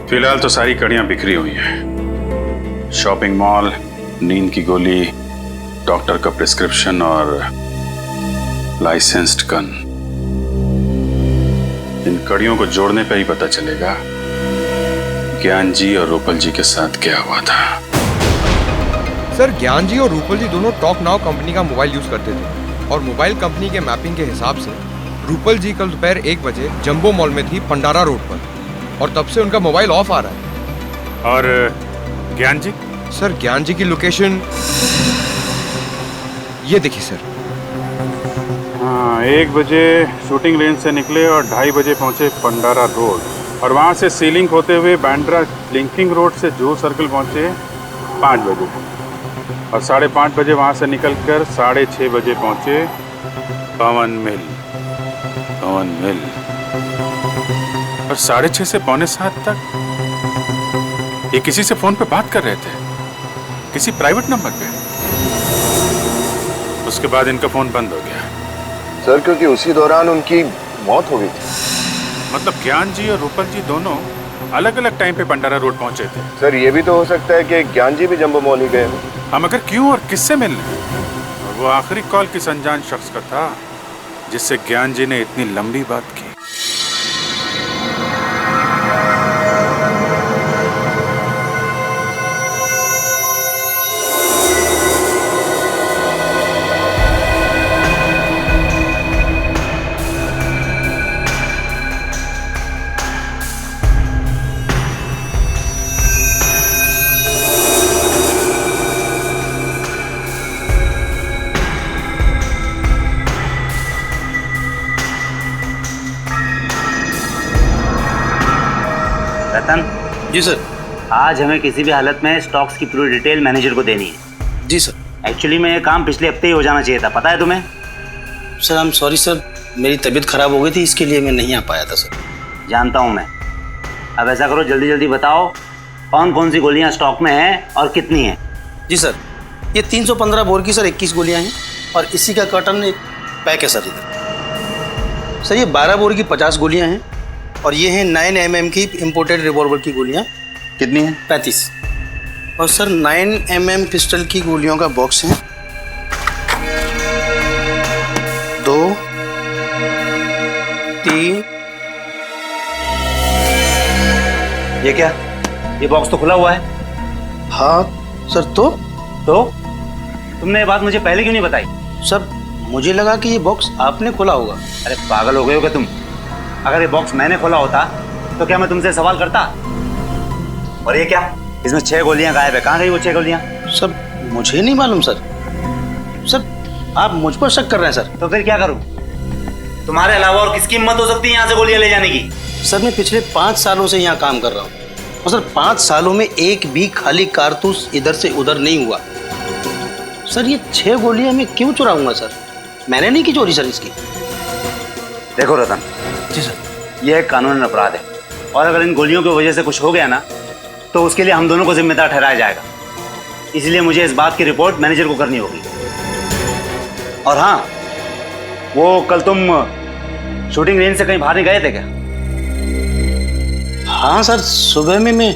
S18: फिलहाल तो सारी कड़ियां बिखरी हुई हैं। शॉपिंग मॉल, नींद की गोली, डॉक्टर का प्रिस्क्रिप्शन और लाइसेंस्ड गन। इन कड़ियों को जोड़ने पे ही पता चलेगा ज्ञान जी और रूपल जी के साथ क्या हुआ था।
S8: सर ज्ञान जी और रूपल जी दोनों टॉक नाउ कंपनी का मोबाइल यूज करते थे, और मोबाइल कंपनी के मैपिंग के हिसाब से रूपल जी कल दोपहर 1 बजे जंबो मॉल में थी पंडारा रोड पर, और तब से उनका मोबाइल ऑफ आ रहा है।
S18: और ज्ञान जी?
S8: सर ज्ञान जी की लोकेशन ये देखिए सर।
S18: हाँ, 1 बजे शूटिंग रेंज से निकले और 2:30 बजे पहुंचे पंडारा रोड, और वहां से सीलिंग होते हुए बैंड्रा लिंकिंग रोड से जूहू सर्कल पहुंचे 5 बजे, और 5:30 बजे वहां से निकलकर 6:30 बजे पहुंचे पवन मिल। और 6:30 से 6:45 तक ये किसी से फोन पे बात कर रहे थे, किसी प्राइवेट नंबर पे। उसके बाद इनका फोन बंद हो गया।
S21: सर क्योंकि उसी दौरान उनकी मौत हो गई थी।
S18: मतलब ज्ञान जी और रूपल जी दोनों अलग अलग टाइम पे पंडारा रोड पहुंचे थे।
S21: सर ये भी तो हो सकता है कि ज्ञान जी भी जंबो मॉल ही गए।
S18: हम अगर क्यों और किससे मिलने? और वो आखिरी कॉल किस अनजान शख्स का था जिससे ज्ञान जी ने इतनी लंबी बात की?
S23: रतन
S14: जी सर।
S23: आज हमें किसी भी हालत में स्टॉक्स की पूरी डिटेल मैनेजर को देनी है।
S14: जी सर।
S23: एक्चुअली में ये काम पिछले हफ्ते ही हो जाना चाहिए था, पता है तुम्हें?
S14: Sir I am sorry sir, मेरी तबीयत खराब हो गई थी, इसके लिए मैं नहीं आ पाया था सर।
S23: जानता हूँ मैं। अब ऐसा करो, जल्दी जल्दी बताओ कौन कौन सी गोलियाँ स्टॉक में हैं और कितनी हैं।
S14: जी सर, ये 315 बोर की सर 21 गोलियाँ हैं, और इसी का कर्टन एक पैक है सर इधर। सर ये 12 बोर की 50 गोलियाँ हैं, और ये हैं 9 mm की इम्पोर्टेड रिवॉल्वर की गोलियाँ।
S23: कितनी हैं?
S14: 35। और सर 9 mm पिस्टल की गोलियों का बॉक्स है 2 3।
S23: ये क्या? ये बॉक्स तो खुला हुआ है।
S14: हाँ सर। तो
S23: तुमने ये बात मुझे पहले क्यों नहीं बताई?
S14: सर मुझे लगा कि ये बॉक्स आपने खोला होगा।
S23: अरे पागल हो गए हो क्या तुम? अगर ये बॉक्स मैंने खोला होता तो क्या मैं तुमसे सवाल करता? और ये क्या? इसमें 6 गोलियां गायब है, कहाँ गई वो 6 गोलियां?
S14: सर मुझे नहीं मालूम सर। सर आप मुझ पर शक कर रहे हैं सर।
S23: तो फिर क्या करूं? तुम्हारे अलावा और किसकी हिम्मत हो सकती है यहाँ से गोलियां ले जाने की?
S14: सर मैं पिछले 5 सालों से यहाँ काम कर रहा हूँ,
S17: और सर 5 सालों में एक भी खाली कारतूस इधर से उधर नहीं हुआ। सर ये 6 गोलियां मैं क्यों चुराऊंगा सर? मैंने नहीं की चोरी सर इसकी।
S23: देखो रतन
S17: जी सर,
S23: यह एक कानूनी अपराध है और अगर इन गोलियों की वजह से कुछ हो गया ना तो उसके लिए हम दोनों को जिम्मेदार ठहराया जाएगा। इसलिए मुझे इस बात की रिपोर्ट मैनेजर को करनी होगी। और हाँ, वो कल तुम शूटिंग रेंज से कहीं बाहर नहीं गए थे क्या?
S17: हाँ सर, सुबह में मैं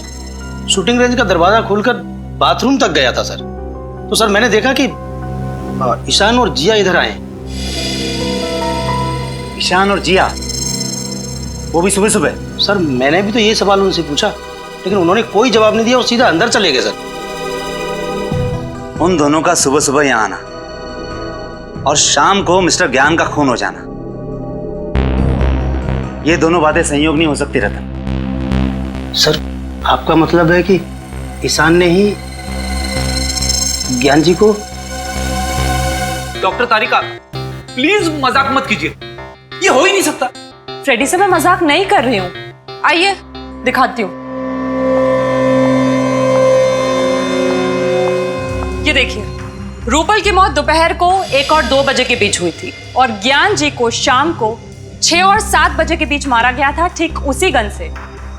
S17: शूटिंग रेंज का दरवाजा खोलकर बाथरूम तक गया था सर। तो सर मैंने देखा कि ईशान और जिया इधर आए।
S23: ईशान और जिया? वो भी सुबह सुबह?
S17: सर मैंने भी तो ये सवाल उनसे पूछा, लेकिन उन्होंने कोई जवाब नहीं दिया और सीधा अंदर चले गए सर।
S23: उन दोनों का सुबह सुबह यहाँ आना और शाम को मिस्टर ज्ञान का खून हो जाना, ये दोनों बातें संयोग नहीं हो सकती रतन।
S17: सर आपका मतलब है कि ईशान ने ही ज्ञान जी को?
S19: डॉक्टर तारिका प्लीज मजाक मत कीजिए, ये हो ही नहीं सकता।
S11: फ्रेडी से मैं मजाक नहीं कर रही हूँ, आइए दिखाती हूँ। ये देखिए, रूपल की मौत दोपहर को 1 और 2 बजे के बीच हुई थी और ज्ञान जी को शाम को 6 और 7 बजे के बीच मारा गया था, ठीक उसी गन से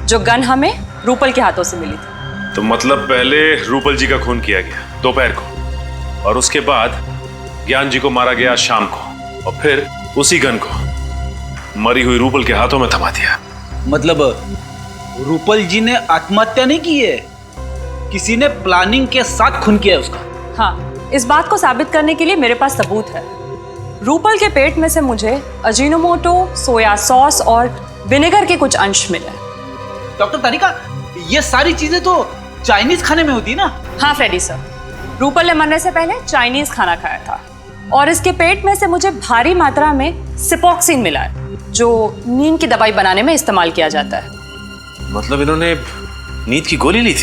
S11: जो गन हमें रूपल के हाथों से मिली थी।
S9: तो मतलब पहले रूपल जी का खून किया गया दोपहर को और उसके बाद ज्ञान जी को मारा गया शाम को और फिर उसी गन को मरी हुई रूपल के हाथों में थमा दिया।
S19: मतलब रूपल जी ने आत्महत्या नहीं की है, किसी ने प्लानिंग के साथ खून किया है उसका।
S11: हाँ, इस बात को साबित करने के लिए मेरे पास सबूत है। रूपल के पेट में से मुझे अजीनोमोटो, सोया सॉस और विनेगर के कुछ अंश मिले।
S19: डॉक्टर तारिका, ये सारी चीजें तो चाइनीज खाने में होती है ना?
S11: हाँ फ्रेडी सर, रूपल ने मरने से पहले चाइनीज खाना खाया था और इसके पेट में से मुझे भारी मात्रा में सिपोक्सिन मिला है जो नींद की दवाई बनाने में इस्तेमाल किया जाता है।
S9: मतलब इन्होंने नींद की गोली ली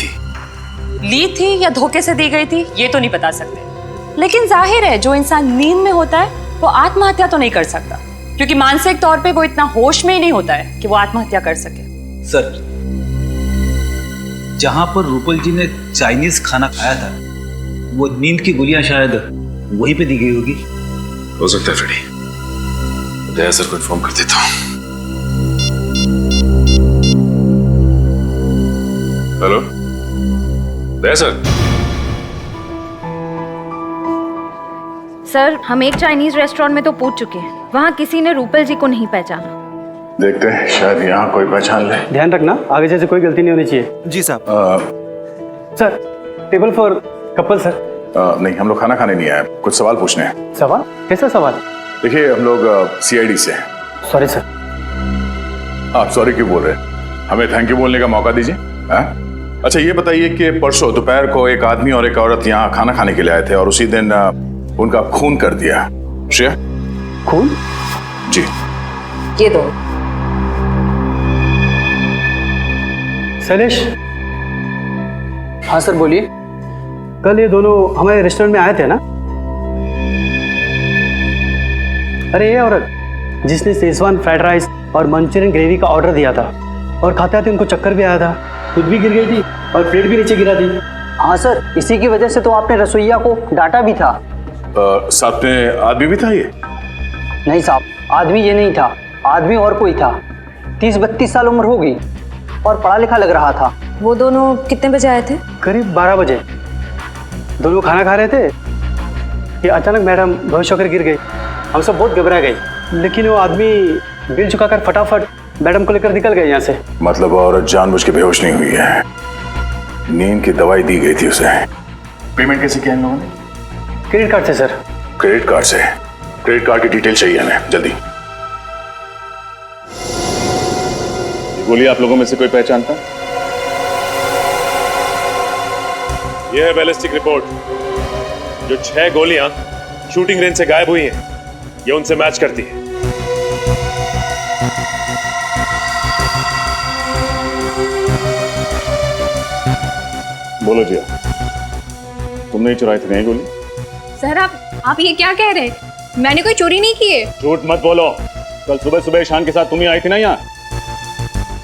S11: थी या धोखे से दी गई थी ये तो नहीं बता सकते, लेकिन जाहिर है जो इंसान नींद में होता है वो आत्महत्या तो नहीं कर सकता, क्योंकि मानसिक तौर पे वो इतना होश में ही नहीं होता है कि वो आत्महत्या कर सके।
S19: सर, जहां पर रूपल जी ने चाइनीज खाना खाया था वो नींद की गोलियां शायद वहीं पे दी गई होगी।
S9: हो सकता है फ्रेडी, दया सर को इन्फॉर्म कर देता हूँ। हेलो दया सर।
S20: सर, हम एक चाइनीज रेस्टोरेंट में तो पूछ चुके हैं, वहाँ किसी ने रूपल जी को नहीं पहचाना।
S6: देखते हैं शायद यहाँ कोई पहचान ले।
S24: ध्यान रखना आगे जैसे कोई गलती नहीं होनी चाहिए।
S2: जी साहब।
S24: Sir, table for couple sir.
S6: नहीं, हम लोग खाना खाने नहीं आए, कुछ सवाल पूछने हैं।
S24: सवाल? कैसा सवाल?
S6: देखिए हम लोग CID से हैं।
S24: Sorry sir.
S6: आप सॉरी क्यों बोल रहे हैं? हमें थैंक यू बोलने का मौका दीजिए। अच्छा ये बताइए कि परसों दोपहर को एक आदमी और एक औरत यहाँ खाना खाने के लिए आए थे और उसी दिन उनका खून कर दिया। श्रेया?
S24: खून?
S6: जी।
S11: ये दो।
S24: शैलेश? हाँ सर बोलिए। कल ये दोनों हमारे रेस्टोरेंट में आए थे ना? अरे ये औरत जिसने शेजवान फ्राइड राइस और मंचूरियन ग्रेवी का ऑर्डर दिया था और खाते खाते उनको चक्कर भी आया था, खुद भी गिर गई थी और प्लेट भी नीचे गिरा थी।
S25: हाँ सर, इसी की वजह से तो आपने रसोइया को डांटा भी था।
S6: साथ में आदमी भी था ये?
S25: नहीं साहब, आदमी ये नहीं था, आदमी और कोई था। 30-32 साल उम्र होगी और पढ़ा लिखा लग रहा था।
S10: वो दोनों कितने बजे आए थे?
S24: करीब 12 बजे। दोनों खाना खा रहे थे कि अचानक मैडम बेहोश होकर गिर गई। हम सब बहुत घबरा गए, लेकिन वो आदमी बिल चुकाकर फटाफट मैडम को लेकर निकल गए यहाँ से।
S6: मतलब औरत जानबूझ के बेहोश नहीं हुई है, नींद की दवाई दी गई थी उसे। पेमेंट कैसे किया इन लोगों ने?
S24: क्रेडिट कार्ड से सर।
S6: क्रेडिट कार्ड से? क्रेडिट कार्ड की डिटेल चाहिए हमें जल्दी।
S12: गोली आप लोगों में से कोई पहचानता? यह है बैलिस्टिक रिपोर्ट। जो 6 गोलियां शूटिंग रेंज से गायब हुई हैं, ये उनसे मैच करती है। बोलो जिया, तुमने ही चुराई थी नहीं गोली?
S10: सर आप ये क्या कह रहे हैं? मैंने कोई चोरी नहीं की है।
S12: झूठ मत बोलो, कल सुबह सुबह ईशान के साथ तुम ही आई थी ना यहाँ?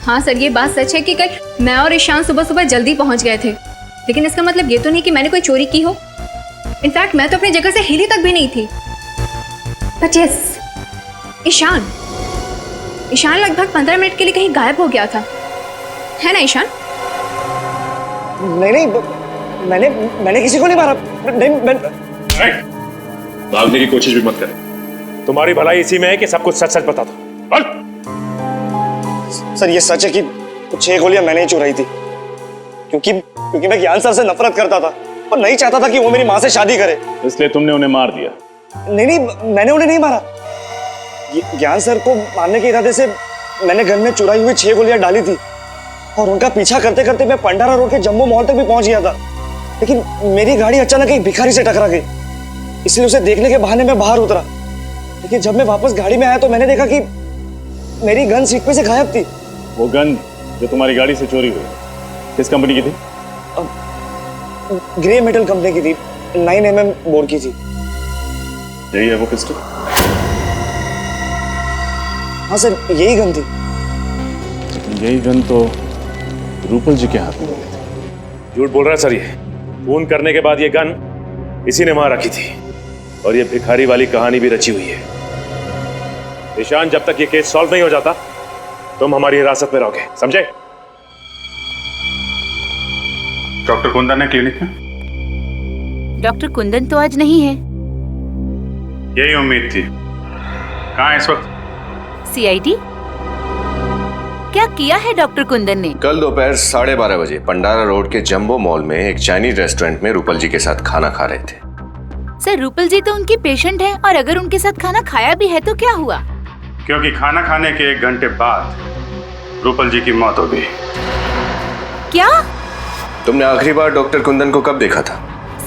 S20: हाँ सर, ये बात सच है कि कल मैं और ईशान सुबह सुबह जल्दी पहुंच गए थे, लेकिन इसका मतलब ये तो नहीं कि मैंने कोई चोरी की हो। इनफैक्ट मैं तो अपनी जगह से हिली तक भी नहीं थी। बट यस, ईशान लगभग 15 मिनट के लिए कहीं गायब हो गया था, है ना ईशान?
S23: नहीं, मैंने किसी को नहीं मारा। नहीं,
S12: भागने की कोशिश भी मत कर। तुम्हारी भलाई इसी में है कि सब कुछ सच सच बता दो। बोल।
S23: सर ये सच है कि 6 गोलियां मैंने ही चुराई थी, क्योंकि मैं ज्ञान सर से नफरत करता था और नहीं चाहता था कि वो मेरी माँ से शादी करे।
S12: इसलिए तुमने उन्हें मार दिया?
S23: नहीं, मैंने उन्हें नहीं मारा। ज्ञान सर को मारने के इरादे से मैंने गन में चुराई हुई 6 गोलियां डाली थी और उनका पीछा करते करते मैं पंडारा रोड के जम्बो मॉल तक भी पहुंच गया था, लेकिन मेरी गाड़ी अचानक एक भिखारी से टकरा गई, इसलिए उसे देखने के बहाने मैं बाहर उतरा। लेकिन जब मैं वापस गाड़ी में आया तो मैंने देखा कि मेरी गन सीट पे से गायब थी।
S12: वो गन जो तुम्हारी गाड़ी से चोरी हुई किस कंपनी की थी?
S23: ग्रे मेटल कंपनी की थी, 9mm बोर की थी।
S12: यही है वो पिस्टल?
S23: हाँ सर, यही गन थी।
S12: यही गन तो रूपल जी के हाथ में मिली थी। झूठ बोल रहा है सर, ये खून करने के बाद ये गन इसी ने वहां रखी थी और ये भिखारी वाली कहानी भी रची हुई है। ईशान, जब तक ये केस सॉल्व नहीं हो जाता तुम हमारी हिरासत में रहोगे, समझे?
S18: डॉक्टर कुंदन है क्लिनिक में?
S1: डॉक्टर कुंदन तो आज नहीं है।
S18: यही उम्मीद थी। कहाँ है इस वक्त?
S1: सीआईडी? क्या किया है डॉक्टर कुंदन ने?
S7: कल दोपहर 12:30 बजे पंडारा रोड के जंबो मॉल में एक चाइनीज रेस्टोरेंट में रूपल जी के साथ खाना खा रहे थे।
S1: सर, रूपल जी तो उनकी पेशेंट है और अगर उनके साथ खाना खाया भी है तो क्या हुआ?
S18: क्योंकि खाना खाने के 1 घंटे बाद रूपल जी की मौत हो गई।
S1: क्या?
S7: तुमने आखिरी बार डॉक्टर कुंदन को कब देखा था?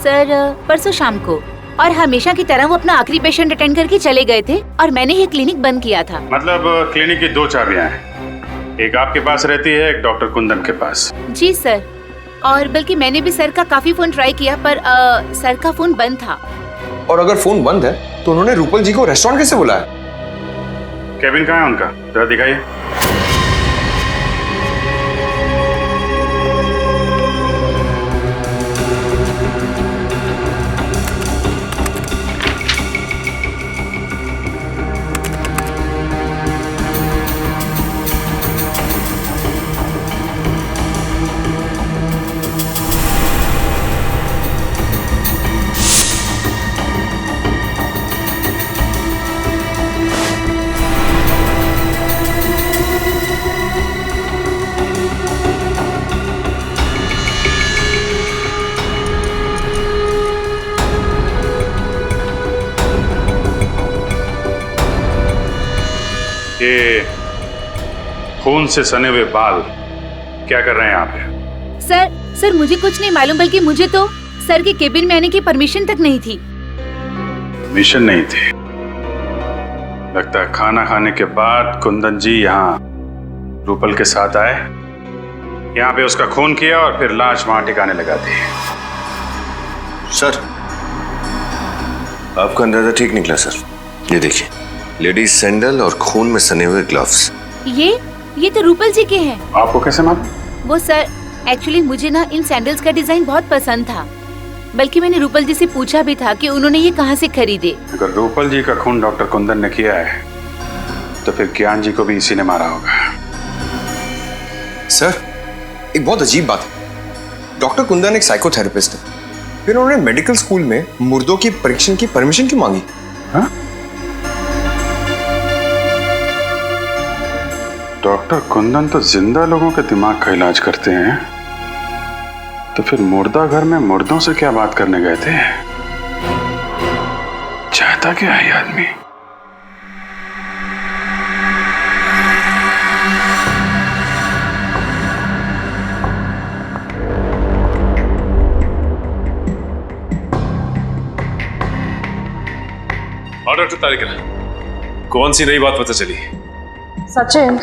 S1: सर, परसों शाम को, और हमेशा की तरह वो अपना आखिरी पेशेंट अटेंड करके चले गए थे और मैंने ही क्लिनिक बंद किया था।
S18: मतलब क्लिनिक की 2 चाबियां हैं, एक आपके पास रहती है, एक डॉक्टर कुंदन के पास।
S1: जी सर, और बल्कि मैंने भी सर का काफी फोन ट्राई किया पर सर का फोन बंद था।
S8: और अगर फोन बंद है तो उन्होंने रूपल जी को रेस्टोरेंट कैसे बुलाया?
S18: केबिन कहाँ है उनका, जरा दिखाइए। ये खून से सने हुए बाल क्या कर रहे हैं आप?
S1: सर मुझे कुछ नहीं मालूम, बल्कि मुझे तो सर के केबिन में आने की परमिशन तक नहीं थी।
S18: परमिशन नहीं थी? लगता है खाना खाने के बाद कुंदन जी यहाँ रूपल के साथ आए, यहाँ पे उसका खून किया और फिर लाश वहां ठिकाने लगा दी।
S7: सर, आपका अंदाजा ठीक निकला सर। ये देखिए, लेडीज सैंडल और खून में सने हुए ग्लव्स।
S1: ये तो रूपल जी के हैं।
S18: आपको कैसे मालूम?
S1: वो सर, एक्चुअली मुझे ना इन सैंडल्स का डिजाइन बहुत पसंद था, बल्कि मैंने रूपल जी से पूछा भी था कि उन्होंने ये कहाँ से खरीदे।
S18: अगर रूपल जी का खून डॉक्टर कुंदन ने किया है तो फिर ज्ञान जी को भी इसी ने मारा होगा।
S8: सर, एक बहुत अजीब बात है। डॉक्टर कुंदन एक साइकोथेरेपिस्ट है, फिर उन्होंने मेडिकल स्कूल में मुर्दों की परीक्षण की परमिशन क्यों मांगी?
S18: हाँ? डॉक्टर कुंदन तो जिंदा लोगों के दिमाग का इलाज करते हैं, तो फिर मुर्दा घर में मुर्दों से क्या बात करने गए थे? चाहता क्या है आदमी?
S9: डॉक्टर तारिका, कौन सी नई बात पता चली?
S11: सचिन,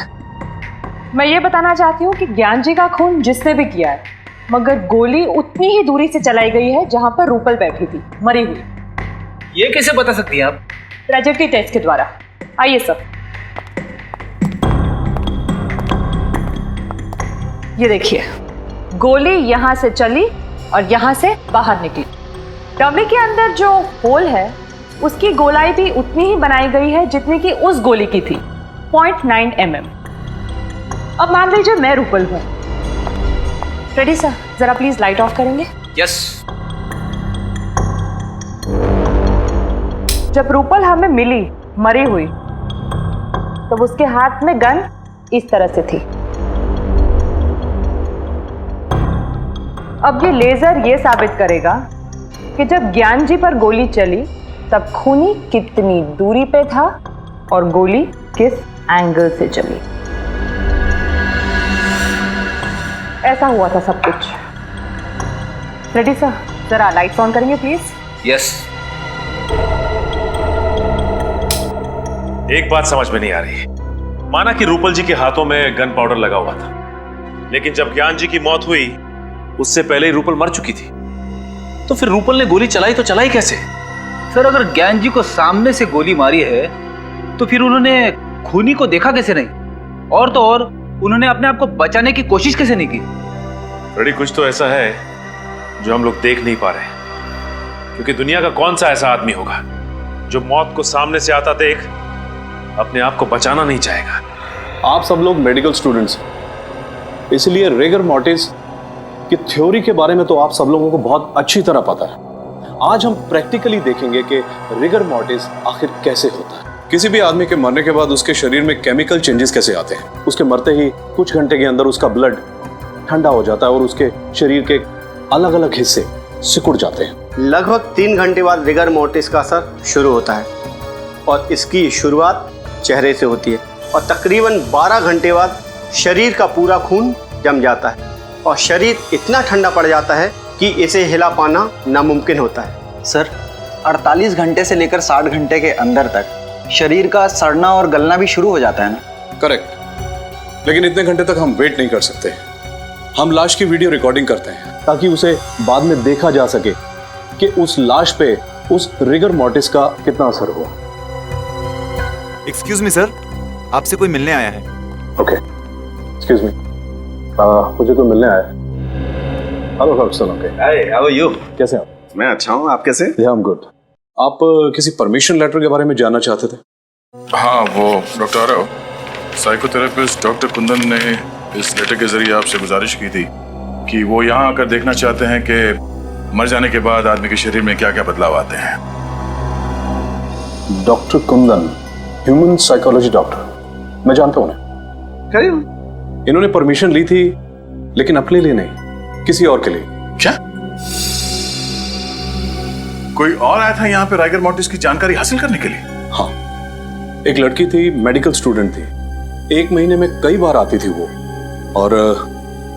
S11: मैं ये बताना चाहती हूँ कि ज्ञान जी का खून जिसने भी किया है, मगर गोली उतनी ही दूरी से चलाई गई है जहां पर रूपल बैठी थी मरी हुई।
S17: ये कैसे बता सकती हैं आप?
S11: ट्रेजेक्टरी टेस्ट के द्वारा। आइए सर। ये देखिए, गोली यहाँ से चली और यहाँ से बाहर निकली। डमी के अंदर जो होल है उसकी गोलाई भी उतनी ही बनाई गई है जितनी कि उस गोली की थी, 0.9 mm। अब मान लीजिए मैं रूपल हूँ। रेडी सर, जरा प्लीज लाइट ऑफ करेंगे।
S19: यस।
S11: जब रूपल हमें मिली मरी हुई तब उसके हाथ में गन इस तरह से थी। अब ये लेजर ये साबित करेगा कि जब ज्ञान जी पर गोली चली तब खूनी कितनी दूरी पे था और गोली किस एंगल से चली। ऐसा हुआ था सब कुछ। रेडी सर, जरा लाइट्स ऑन करेंगे प्लीज।
S19: यस।
S9: एक बात समझ में नहीं आ रही। माना कि रूपल जी के हाथों में गन पाउडर लगा हुआ था, लेकिन जब ज्ञान जी की मौत हुई उससे पहले ही रूपल मर चुकी थी।
S19: तो फिर रूपल ने गोली चलाई तो चलाई कैसे? सर, अगर ज्ञान जी को सामने से गोली मारी है तो फिर उन्होंने खूनी को देखा कैसे नहीं? और तो और उन्होंने अपने आप को बचाने की कोशिश कैसे नहीं की?
S9: रेडी, कुछ तो ऐसा है जो हम लोग देख नहीं पा रहे, क्योंकि दुनिया का कौन सा ऐसा आदमी होगा जो मौत को सामने से आता देख अपने आप को बचाना नहीं चाहेगा।
S6: आप सब लोग मेडिकल स्टूडेंट्स हैं, इसलिए रिगर मॉर्टिस की थ्योरी के बारे में तो आप सब लोगों को बहुत अच्छी तरह पता है। आज हम प्रैक्टिकली देखेंगे कि रिगर मॉर्टिस आखिर कैसे होता है। किसी भी आदमी के मरने के बाद उसके शरीर में केमिकल चेंजेस कैसे आते हैं। उसके मरते ही कुछ घंटे के अंदर उसका ब्लड ठंडा हो जाता है और उसके शरीर के अलग अलग हिस्से सिकुड़ जाते हैं।
S23: लगभग 3 घंटे बाद रिगर मोर्टिस का असर शुरू होता है और इसकी शुरुआत चेहरे से होती है और तकरीबन 12 घंटे बाद शरीर का पूरा खून जम जाता है और शरीर इतना ठंडा पड़ जाता है कि इसे हिला पाना नामुमकिन होता है।
S25: सर, 48 घंटे से लेकर 60 घंटे के अंदर तक शरीर का सड़ना और गलना भी शुरू हो जाता है ना?
S6: करेक्ट, लेकिन इतने घंटे तक हम वेट नहीं कर सकते। हम लाश की वीडियो रिकॉर्डिंग करते हैं ताकि उसे बाद में देखा जा सके कि उस लाश पे उस रिगर मॉर्टिस का कितना असर हुआ।
S2: एक्सक्यूज मी सर, आपसे कोई मिलने आया है।
S6: ओके, एक्सक्यूज मी, मुझे कोई मिलने आया है। Hello doctor, okay.
S7: Hi, how are you?
S6: कैसे हैं आप?
S7: मैं अच्छा हूँ, आप कैसे?
S6: या, आई एम गुड। आप किसी परमिशन लेटर के बारे में जानना चाहते थे?
S18: हाँ, वो doctor Aarav, psychotherapist doctor Kundan ने इस लेटर के जरिए आपसे गुजारिश की थी कि वो यहाँ आकर देखना चाहते हैं कि मर जाने के बाद आदमी के शरीर में क्या क्या बदलाव आते हैं।
S6: Doctor Kundan, human psychology doctor, मैं जानता हूँ उन्हें। इन्होंने परमिशन ली थी, लेकिन अपने लिए नहीं, किसी और के लिए।
S18: क्या कोई और आया था यहाँ पे राइगर मॉर्टिस की जानकारी हासिल करने के लिए?
S6: हाँ, एक लड़की थी, मेडिकल स्टूडेंट थी, 1 महीने में कई बार आती थी वो, और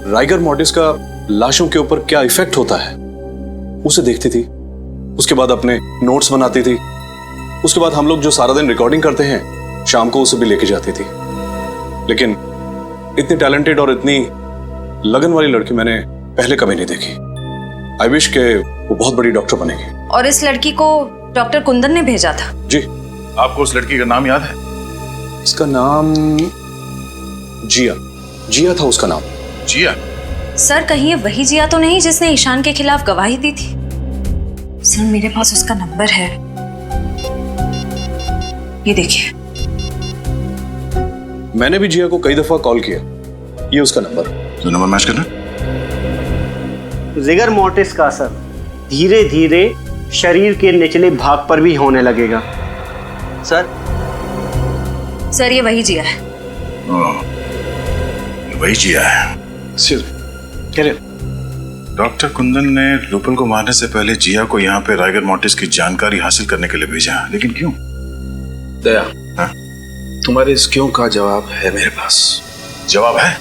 S6: राइगर मॉर्टिस का लाशों के ऊपर क्या इफेक्ट होता है उसे देखती थी। उसके बाद अपने नोट्स बनाती थी। उसके बाद हम लोग जो सारा दिन रिकॉर्डिंग करते हैं, शाम को उसे भी लेके जाती थी। लेकिन इतनी टैलेंटेड और इतनी लगन वाली लड़की मैंने पहले कभी नहीं देखी। आई विश के वो बहुत बड़ी डॉक्टर बनेगी।
S10: और इस लड़की को डॉक्टर कुंदन ने भेजा था?
S6: जी।
S18: आपको उस लड़की का नाम याद है?
S6: इसका नाम जिया, जिया था उसका नाम।
S18: जिया?
S10: सर, कहीं ये वही जिया तो नहीं जिसने ईशान के खिलाफ गवाही दी थी? सर, मेरे पास उसका नंबर है, ये देखिए।
S6: मैंने भी जिया को कई दफा कॉल किया, ये उसका नंबर।
S18: तो नंबर मैच करना।
S23: रिगर मॉर्टिस का असर धीरे धीरे शरीर के निचले भाग पर भी होने लगेगा।
S25: सर,
S10: ये वही जिया है।
S18: वही जिया है। डॉक्टर कुंदन ने रूपल को मारने से पहले जिया को यहाँ पे राइगर मॉर्टिस की जानकारी हासिल करने के लिए भेजा, लेकिन क्यों?
S19: दया, तुम्हारे इस क्यों का जवाब है मेरे पास।
S18: जवाब है?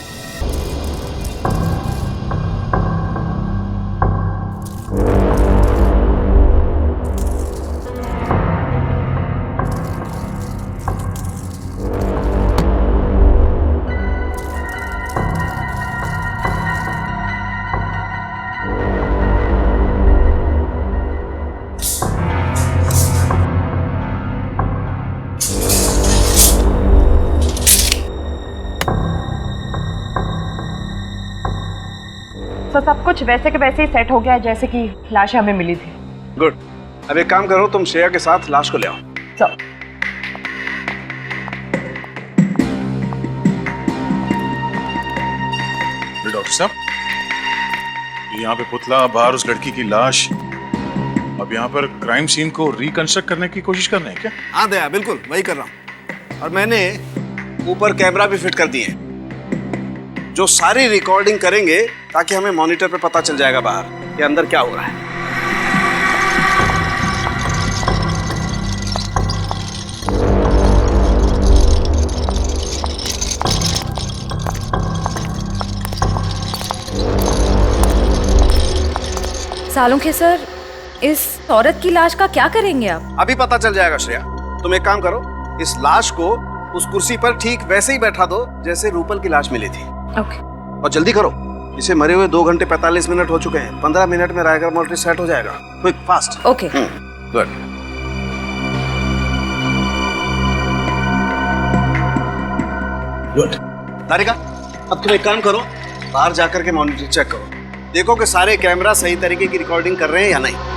S11: सर सब कुछ वैसे के वैसे ही सेट हो गया है जैसे कि लाश हमें मिली थी।
S6: गुड। अब एक काम करो, तुम श्रेया के साथ लाश को ले आओ।
S11: सर
S12: डॉक्टर साहब, यहाँ पे पुतला, बाहर उस लड़की की लाश, अब यहाँ पर क्राइम सीन को रिकंस्ट्रक्ट करने की कोशिश कर रहे हैं क्या?
S6: हाँ दया, बिल्कुल वही कर रहा हूँ। और मैंने ऊपर कैमरा भी फिट कर दिए जो सारी रिकॉर्डिंग करेंगे ताकि हमें मॉनिटर पे पता चल जाएगा बाहर कि अंदर क्या हो रहा है।
S10: सालुंखे सर, इस औरत की लाश का क्या करेंगे आप?
S6: अभी पता चल जाएगा श्रेया। तुम एक काम करो, इस लाश को उस कुर्सी पर ठीक वैसे ही बैठा दो जैसे रूपल की लाश मिली थी।
S10: ओके।
S6: और जल्दी करो, इसे मरे हुए 2 घंटे 45 मिनट हो चुके हैं। 15 मिनट में रायगढ़ मोर्चरी सेट हो जाएगा। Quick, fast.
S10: Okay.
S6: Good. Good. Tarika, अब तुम एक काम करो, बाहर जाकर के मॉनिटर चेक करो, देखो कि सारे कैमरा सही तरीके की रिकॉर्डिंग कर रहे हैं या नहीं।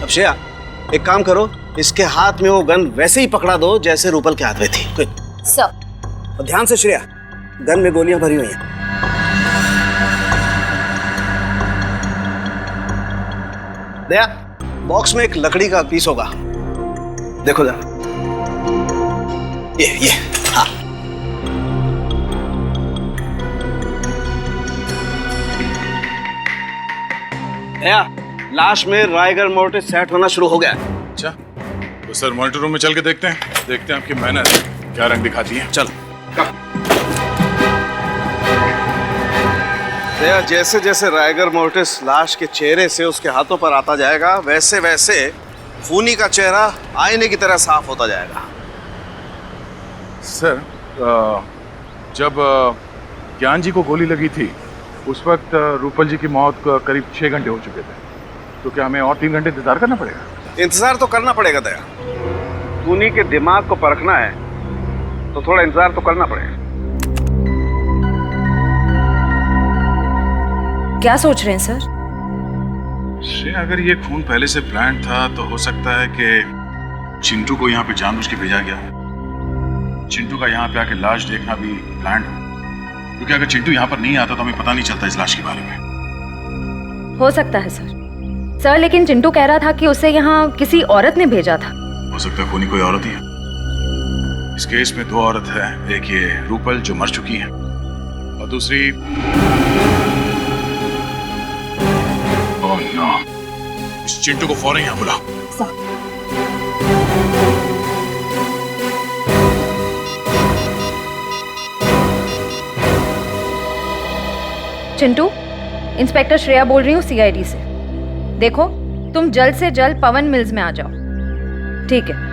S6: श्रेया, एक काम करो, इसके हाथ में वो गन वैसे ही पकड़ा दो जैसे रूपल के हाथ में थी। क्विक।
S10: सर।
S6: और ध्यान से श्रेया, गन में गोलियां भरी हुई हैं। दया, बॉक्स में एक लकड़ी का पीस होगा, देखो जरा। ये हाँ। दया, लाश में रायगढ़ मोर्चरी सेट होना शुरू हो गया।
S12: अच्छा, तो सर मॉनिटर रूम में चल के देखते हैं आपकी मेहनत क्या रंग दिखाती है।
S6: चल। जैसे जैसे रायगढ़ मोर्टिस लाश के चेहरे से उसके हाथों पर आता जाएगा, वैसे वैसे खूनी का चेहरा आईने की तरह साफ होता जाएगा।
S12: सर, जब ज्ञान जी को गोली लगी थी उस वक्त रूपल जी की मौत करीब 6 घंटे हो चुके थे, तो क्या हमें और 3 घंटे इंतजार करना पड़ेगा?
S6: इंतजार तो करना पड़ेगा दया। खूनी के दिमाग को परखना है तो थोड़ा इंतजार तो करना पड़ेगा।
S10: क्या सोच रहे हैं सर?
S12: श्रेया, अगर ये खून पहले से प्लान था तो हो सकता है कि चिंटू को यहाँ पे जानबूझ के भेजा गया। चिंटू का यहाँ पे आके लाश देखना भी प्लान हो, क्योंकि अगर चिंटू यहाँ पर नहीं आता तो हमें पता नहीं चलता इस लाश के बारे में।
S10: हो सकता है सर, लेकिन चिंटू कह रहा था कि उसे यहाँ किसी औरत ने भेजा था।
S12: हो सकता है खूनी कोई औरत ही है। इस केस में 2 औरत है, एक ये रूपल जो मर चुकी है और दूसरी इस चिंटू को फौरन यहाँ बुला।
S10: चिंटू, इंस्पेक्टर श्रेया बोल रही हूँ CID से। देखो, तुम जल्द से जल्द पवन मिल्स में आ जाओ, ठीक है?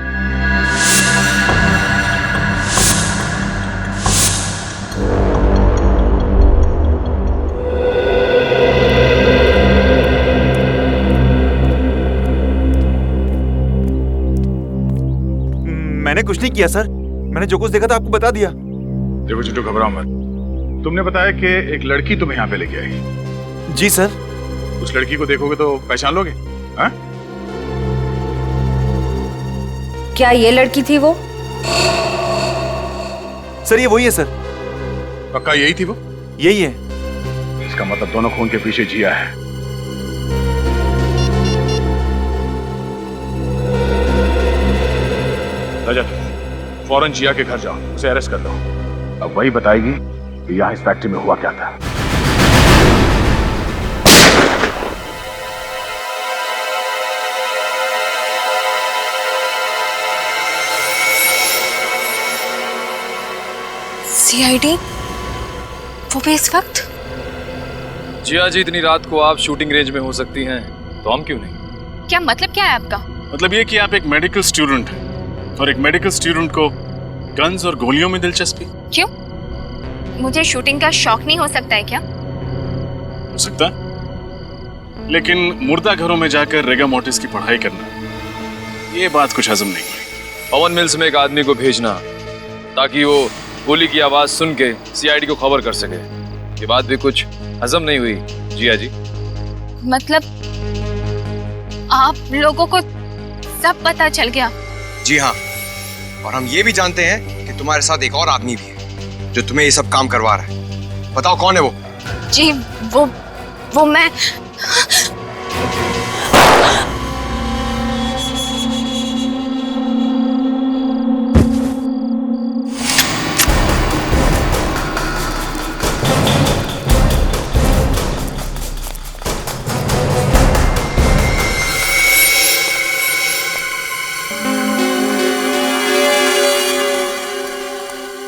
S2: मैंने कुछ नहीं किया सर, मैंने जो कुछ देखा था आपको बता दिया।
S12: देखो चिंटू, घबराओ मत। तुमने बताया कि एक लड़की तुम्हें यहाँ पे लेके आई।
S2: जी सर।
S12: उस लड़की को देखोगे तो पहचान लोगे? हाँ?
S10: क्या ये लड़की थी वो?
S2: सर ये वही है सर।
S12: पक्का यही थी वो?
S2: यही है।
S12: इसका मतलब दोनों खून के पीछे जिया है। रजत, फौरन जिया के घर जाओ, उसे अरेस्ट कर लो। अब वही बताएगी कि यहाँ इस फैक्ट्री में हुआ क्या था।
S10: CID? वो भी इस वक्त?
S3: जिया जी, इतनी रात को आप शूटिंग रेंज में हो सकती हैं, तो हम क्यों नहीं?
S20: क्या मतलब क्या है आपका?
S18: मतलब ये कि आप एक मेडिकल स्टूडेंट हैं और एक मेडिकल स्टूडेंट को गन्स और गोलियों में दिलचस्पी।
S20: क्यों? मुझे शूटिंग का शौक नहीं हो सकता है क्या?
S18: हो सकता है, लेकिन मुर्दा घरों में जाकर रेगा मोटिस की पढ़ाई करना, ये बात कुछ हजम नहीं हुई।
S3: पवन मिल्स में एक आदमी को भेजना ताकि वो गोली की आवाज सुन के सीआईडी को खबर कर सके, ये बात भी कुछ हजम नहीं हुई जिया जी।
S20: मतलब आप लोगों को सब पता चल गया?
S8: जी हाँ, और हम ये भी जानते हैं कि तुम्हारे साथ एक और आदमी भी है जो तुम्हें ये सब काम करवा रहा है। बताओ कौन है वो?
S20: जी वो मैं।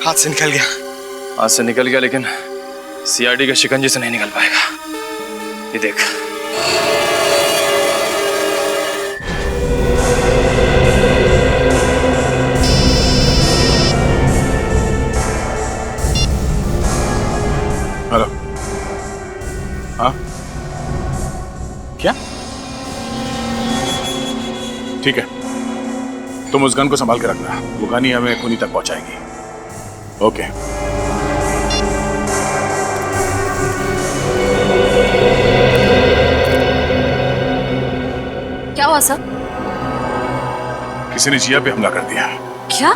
S8: हाथ से निकल गया।
S3: हाथ से निकल गया, लेकिन सीआईडी के शिकंजे से नहीं निकल पाएगा। ये देख।
S18: हेलो। हाँ क्या? ठीक है, तुम उस गन को संभाल के रखना, वो गन ही हमें खूनी तक पहुंचाएगी। ओके।
S10: क्या हुआ सर?
S18: किसी ने जिया पे हमला कर दिया।
S10: क्या?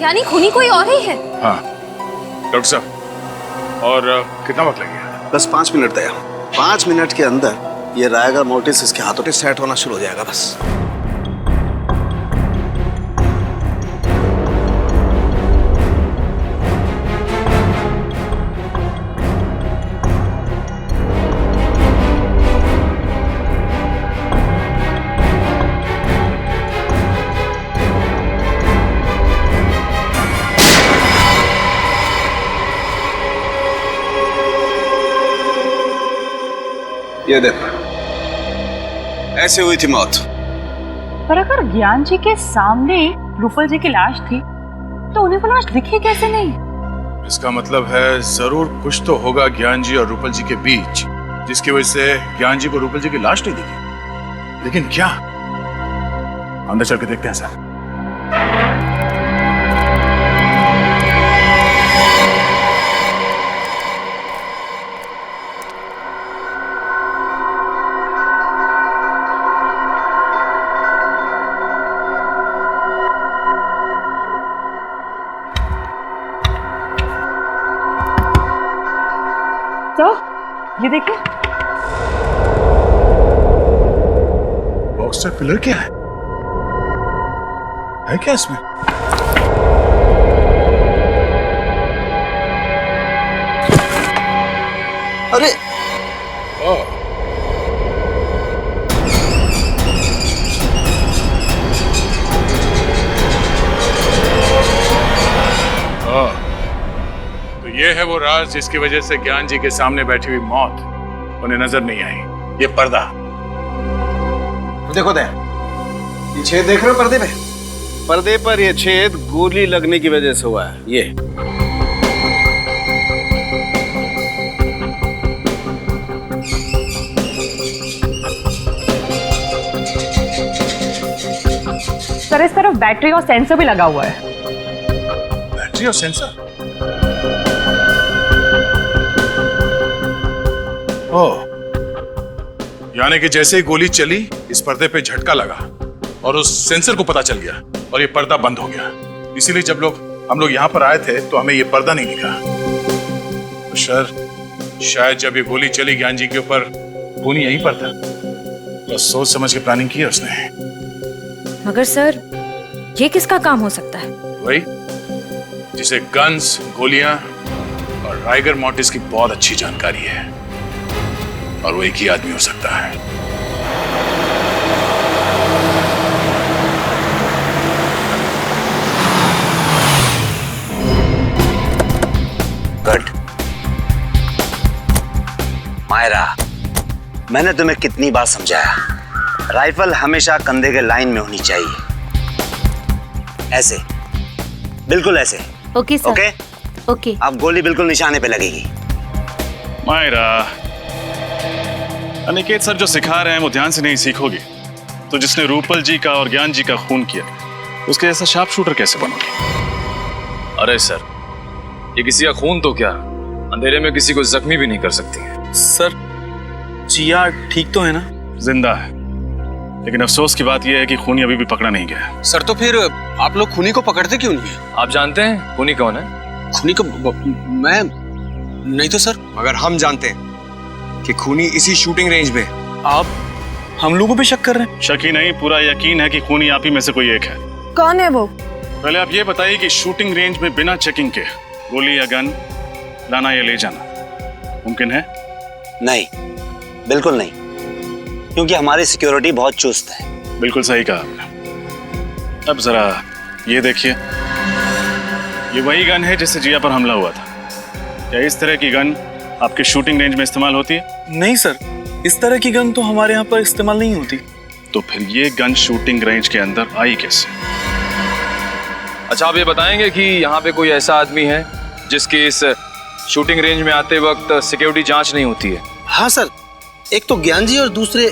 S10: यानी खूनी कोई और ही है?
S18: हाँ डॉक्टर साहब, और कितना वक्त लगेगा?
S5: बस 5 मिनट दया। 5 मिनट के अंदर ये रायगा मोटिस इसके हाथों से सेट होना शुरू हो जाएगा। बस ये देख, ऐसे हुई थी मौत।
S11: पर अगर ज्ञान जी के सामने रूपल जी की लाश थी तो उन्हें वो लाश दिखी कैसे नहीं?
S18: इसका मतलब है जरूर कुछ तो होगा ज्ञान जी और रूपल जी के बीच, जिसकी वजह से ज्ञान जी को रूपल जी की लाश नहीं दिखी। लेकिन क्या? अंदर चल के देखते हैं सर।
S11: तो ये देखिए,
S18: बॉक्सर पिलर क्या है क्या इसमें?
S5: अरे
S18: तो ये है वो राज जिसकी वजह से ज्ञान जी के सामने बैठी हुई मौत उन्हें नजर नहीं आई। ये पर्दा
S5: देखो दे, ये छेद देख रहे हो पर्दे पे? पर्दे पर ये छेद गोली लगने की वजह से हुआ है। ये
S11: सर इस तरफ बैटरी और सेंसर भी लगा हुआ है।
S18: बैटरी और सेंसर? ओह, यानी कि जैसे ही गोली चली इस पर्दे पे झटका लगा और उस सेंसर को पता चल गया और ये पर्दा बंद हो गया। इसीलिए जब हम लोग यहाँ पर आए थे तो हमें ये पर्दा नहीं दिखा। तो शायद जब ये गोली चली ज्ञान जी के ऊपर, खूनी यहीं पर था, तो सोच समझ के प्लानिंग की है उसने।
S10: मगर सर ये किसका काम हो सकता है?
S18: वही जिसे गन्स, गोलियां और राइगर मोटिस की बहुत अच्छी जानकारी है, और वो एक ही आदमी हो सकता है।
S5: गुड। मायरा, मैंने तुम्हें कितनी बार समझाया
S23: राइफल हमेशा कंधे के लाइन में होनी चाहिए, ऐसे, बिल्कुल ऐसे।
S1: Okay sir.
S23: Okay
S1: okay.
S23: अब गोली बिल्कुल निशाने पे लगेगी।
S18: मायरा, अनिकेत सर जो सिखा रहे हैं वो ध्यान से नहीं सीखोगी तो जिसने रूपल जी का और ज्ञान जी का खून किया उसके जैसा शार्प शूटर कैसे बनोगे?
S3: अरे सर, ये किसी का खून तो क्या, अंधेरे में किसी को जख्मी भी नहीं कर सकती है।
S14: सर, जिया ठीक तो है ना?
S18: जिंदा है, लेकिन अफसोस की बात यह है कि खूनी अभी भी पकड़ा नहीं गया है।
S14: सर, तो फिर आप लोग खूनी को पकड़ते क्यों नहीं है?
S3: आप जानते हैं खूनी कौन है?
S14: खूनी को मैं नहीं तो सर।
S8: मगर हम जानते हैं कि खूनी इसी शूटिंग रेंज में।
S14: आप हम लोगों पे शक कर रहे हैं?
S18: शक ही नहीं, पूरा यकीन है कि खूनी आप ही में से कोई एक है।
S10: कौन है वो?
S18: पहले आप ये बताइए कि शूटिंग रेंज में बिना चेकिंग के गोली या गन लाना या ले जाना मुमकिन है?
S23: नहीं, बिल्कुल नहीं, क्योंकि हमारी सिक्योरिटी बहुत चुस्त है।
S18: बिल्कुल सही कहा आपने। अब जरा ये देखिए, ये वही गन है जिससे जिया पर हमला हुआ था। क्या इस तरह की गन आपके शूटिंग रेंज में इस्तेमाल होती है?
S14: नहीं सर, इस तरह की गन तो हमारे यहाँ पर इस्तेमाल नहीं होती।
S18: तो फिर ये गन शूटिंग रेंज के अंदर आई कैसे?
S3: अच्छा, आप ये बताएंगे कि यहाँ पे कोई ऐसा आदमी है जिसकी इस शूटिंग रेंज में आते वक्त सिक्योरिटी जांच नहीं होती है?
S17: हाँ सर, एक तो ज्ञान जी और दूसरे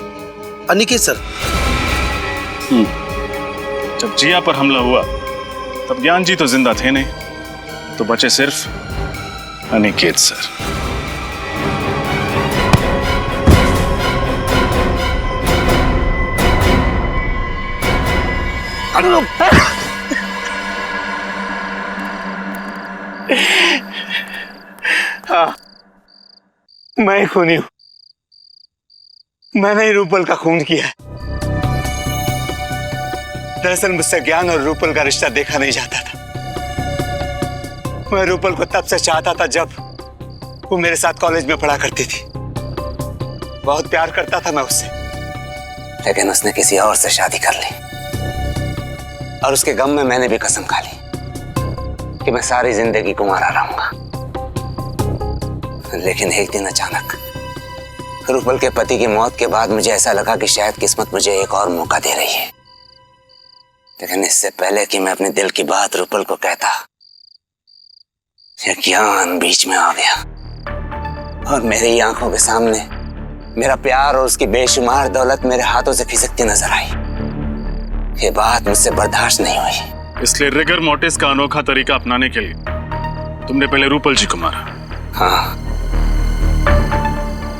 S17: अनिकेत सर।
S18: जब जिया पर हमला हुआ तब ज्ञान जी तो जिंदा थे नहीं, तो बचे सिर्फ अनिकेत सर।
S23: हाँ, मैं खूनी हूं, मैंने ही रूपल का खून किया है। दरअसल मुझसे ज्ञान और रूपल का रिश्ता देखा नहीं जाता था। मैं रूपल को तब से चाहता था जब वो मेरे साथ कॉलेज में पढ़ा करती थी। बहुत प्यार करता था मैं उससे, लेकिन उसने किसी और से शादी कर ली और उसके गम में मैंने भी कसम खा ली कि मैं सारी जिंदगी कुंवारा रहूंगा। लेकिन एक दिन अचानक रूपल के पति की मौत के बाद मुझे ऐसा लगा कि शायद किस्मत मुझे एक और मौका दे रही है। लेकिन इससे पहले कि मैं अपने दिल की बात रूपल को कहता, ज्ञान बीच में आ गया और मेरी आंखों के सामने मेरा प्यार और उसकी बेशुमार दौलत मेरे हाथों से खिसकती नजर आई। ये बात मुझसे बर्दाश्त नहीं हुई।
S18: इसलिए रिगर मोर्टिस का अनोखा तरीका अपनाने के लिए तुमने पहले रूपल जी को मारा?
S23: हाँ,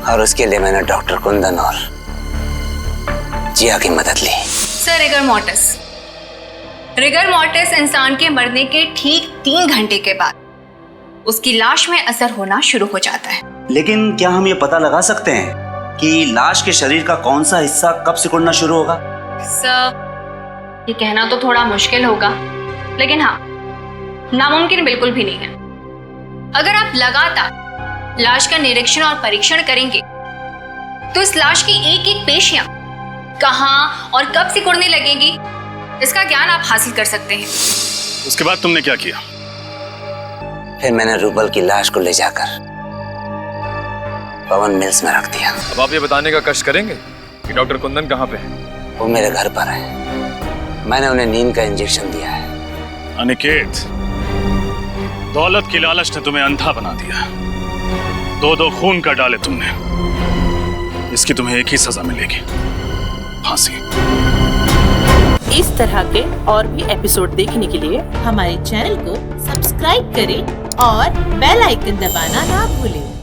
S23: और उसके लिए मैंने डॉक्टर कुंदन और जिया की मदद ली।
S20: सर, रिगर मोर्टिस इंसान के मरने के ठीक 3 घंटे के बाद उसकी लाश में असर होना शुरू हो जाता है।
S23: लेकिन क्या हम ये पता लगा सकते हैं कि लाश के शरीर का कौन सा हिस्सा कब सिकुड़ना शुरू होगा?
S20: सर, ये कहना तो थोड़ा मुश्किल होगा, लेकिन हाँ, नामुमकिन बिल्कुल भी नहीं है। अगर आप लगातार लाश का निरीक्षण और परीक्षण करेंगे तो इस लाश की एक एक पेशियां कहां और कब सिकुड़ने लगेंगी, इसका ज्ञान आप हासिल कर सकते हैं।
S18: उसके बाद तुमने क्या किया?
S23: फिर मैंने रूपल की लाश को ले जाकर पवन मिल्स में रख दिया।
S3: अब आप ये बताने का कष्ट करेंगे कि डॉक्टर कुंदन कहाँ पे है?
S23: वो मेरे घर पर है, मैंने उन्हें नींद का इंजेक्शन दिया है।
S18: अनिकेत, दौलत की लालच ने तुम्हें अंधा बना दिया। 2-2 खून का डाले तुमने, इसकी तुम्हें एक ही सजा मिलेगी, फांसी।
S4: इस तरह के और भी एपिसोड देखने के लिए हमारे चैनल को सब्सक्राइब करें और बेल आइकन दबाना ना भूलें।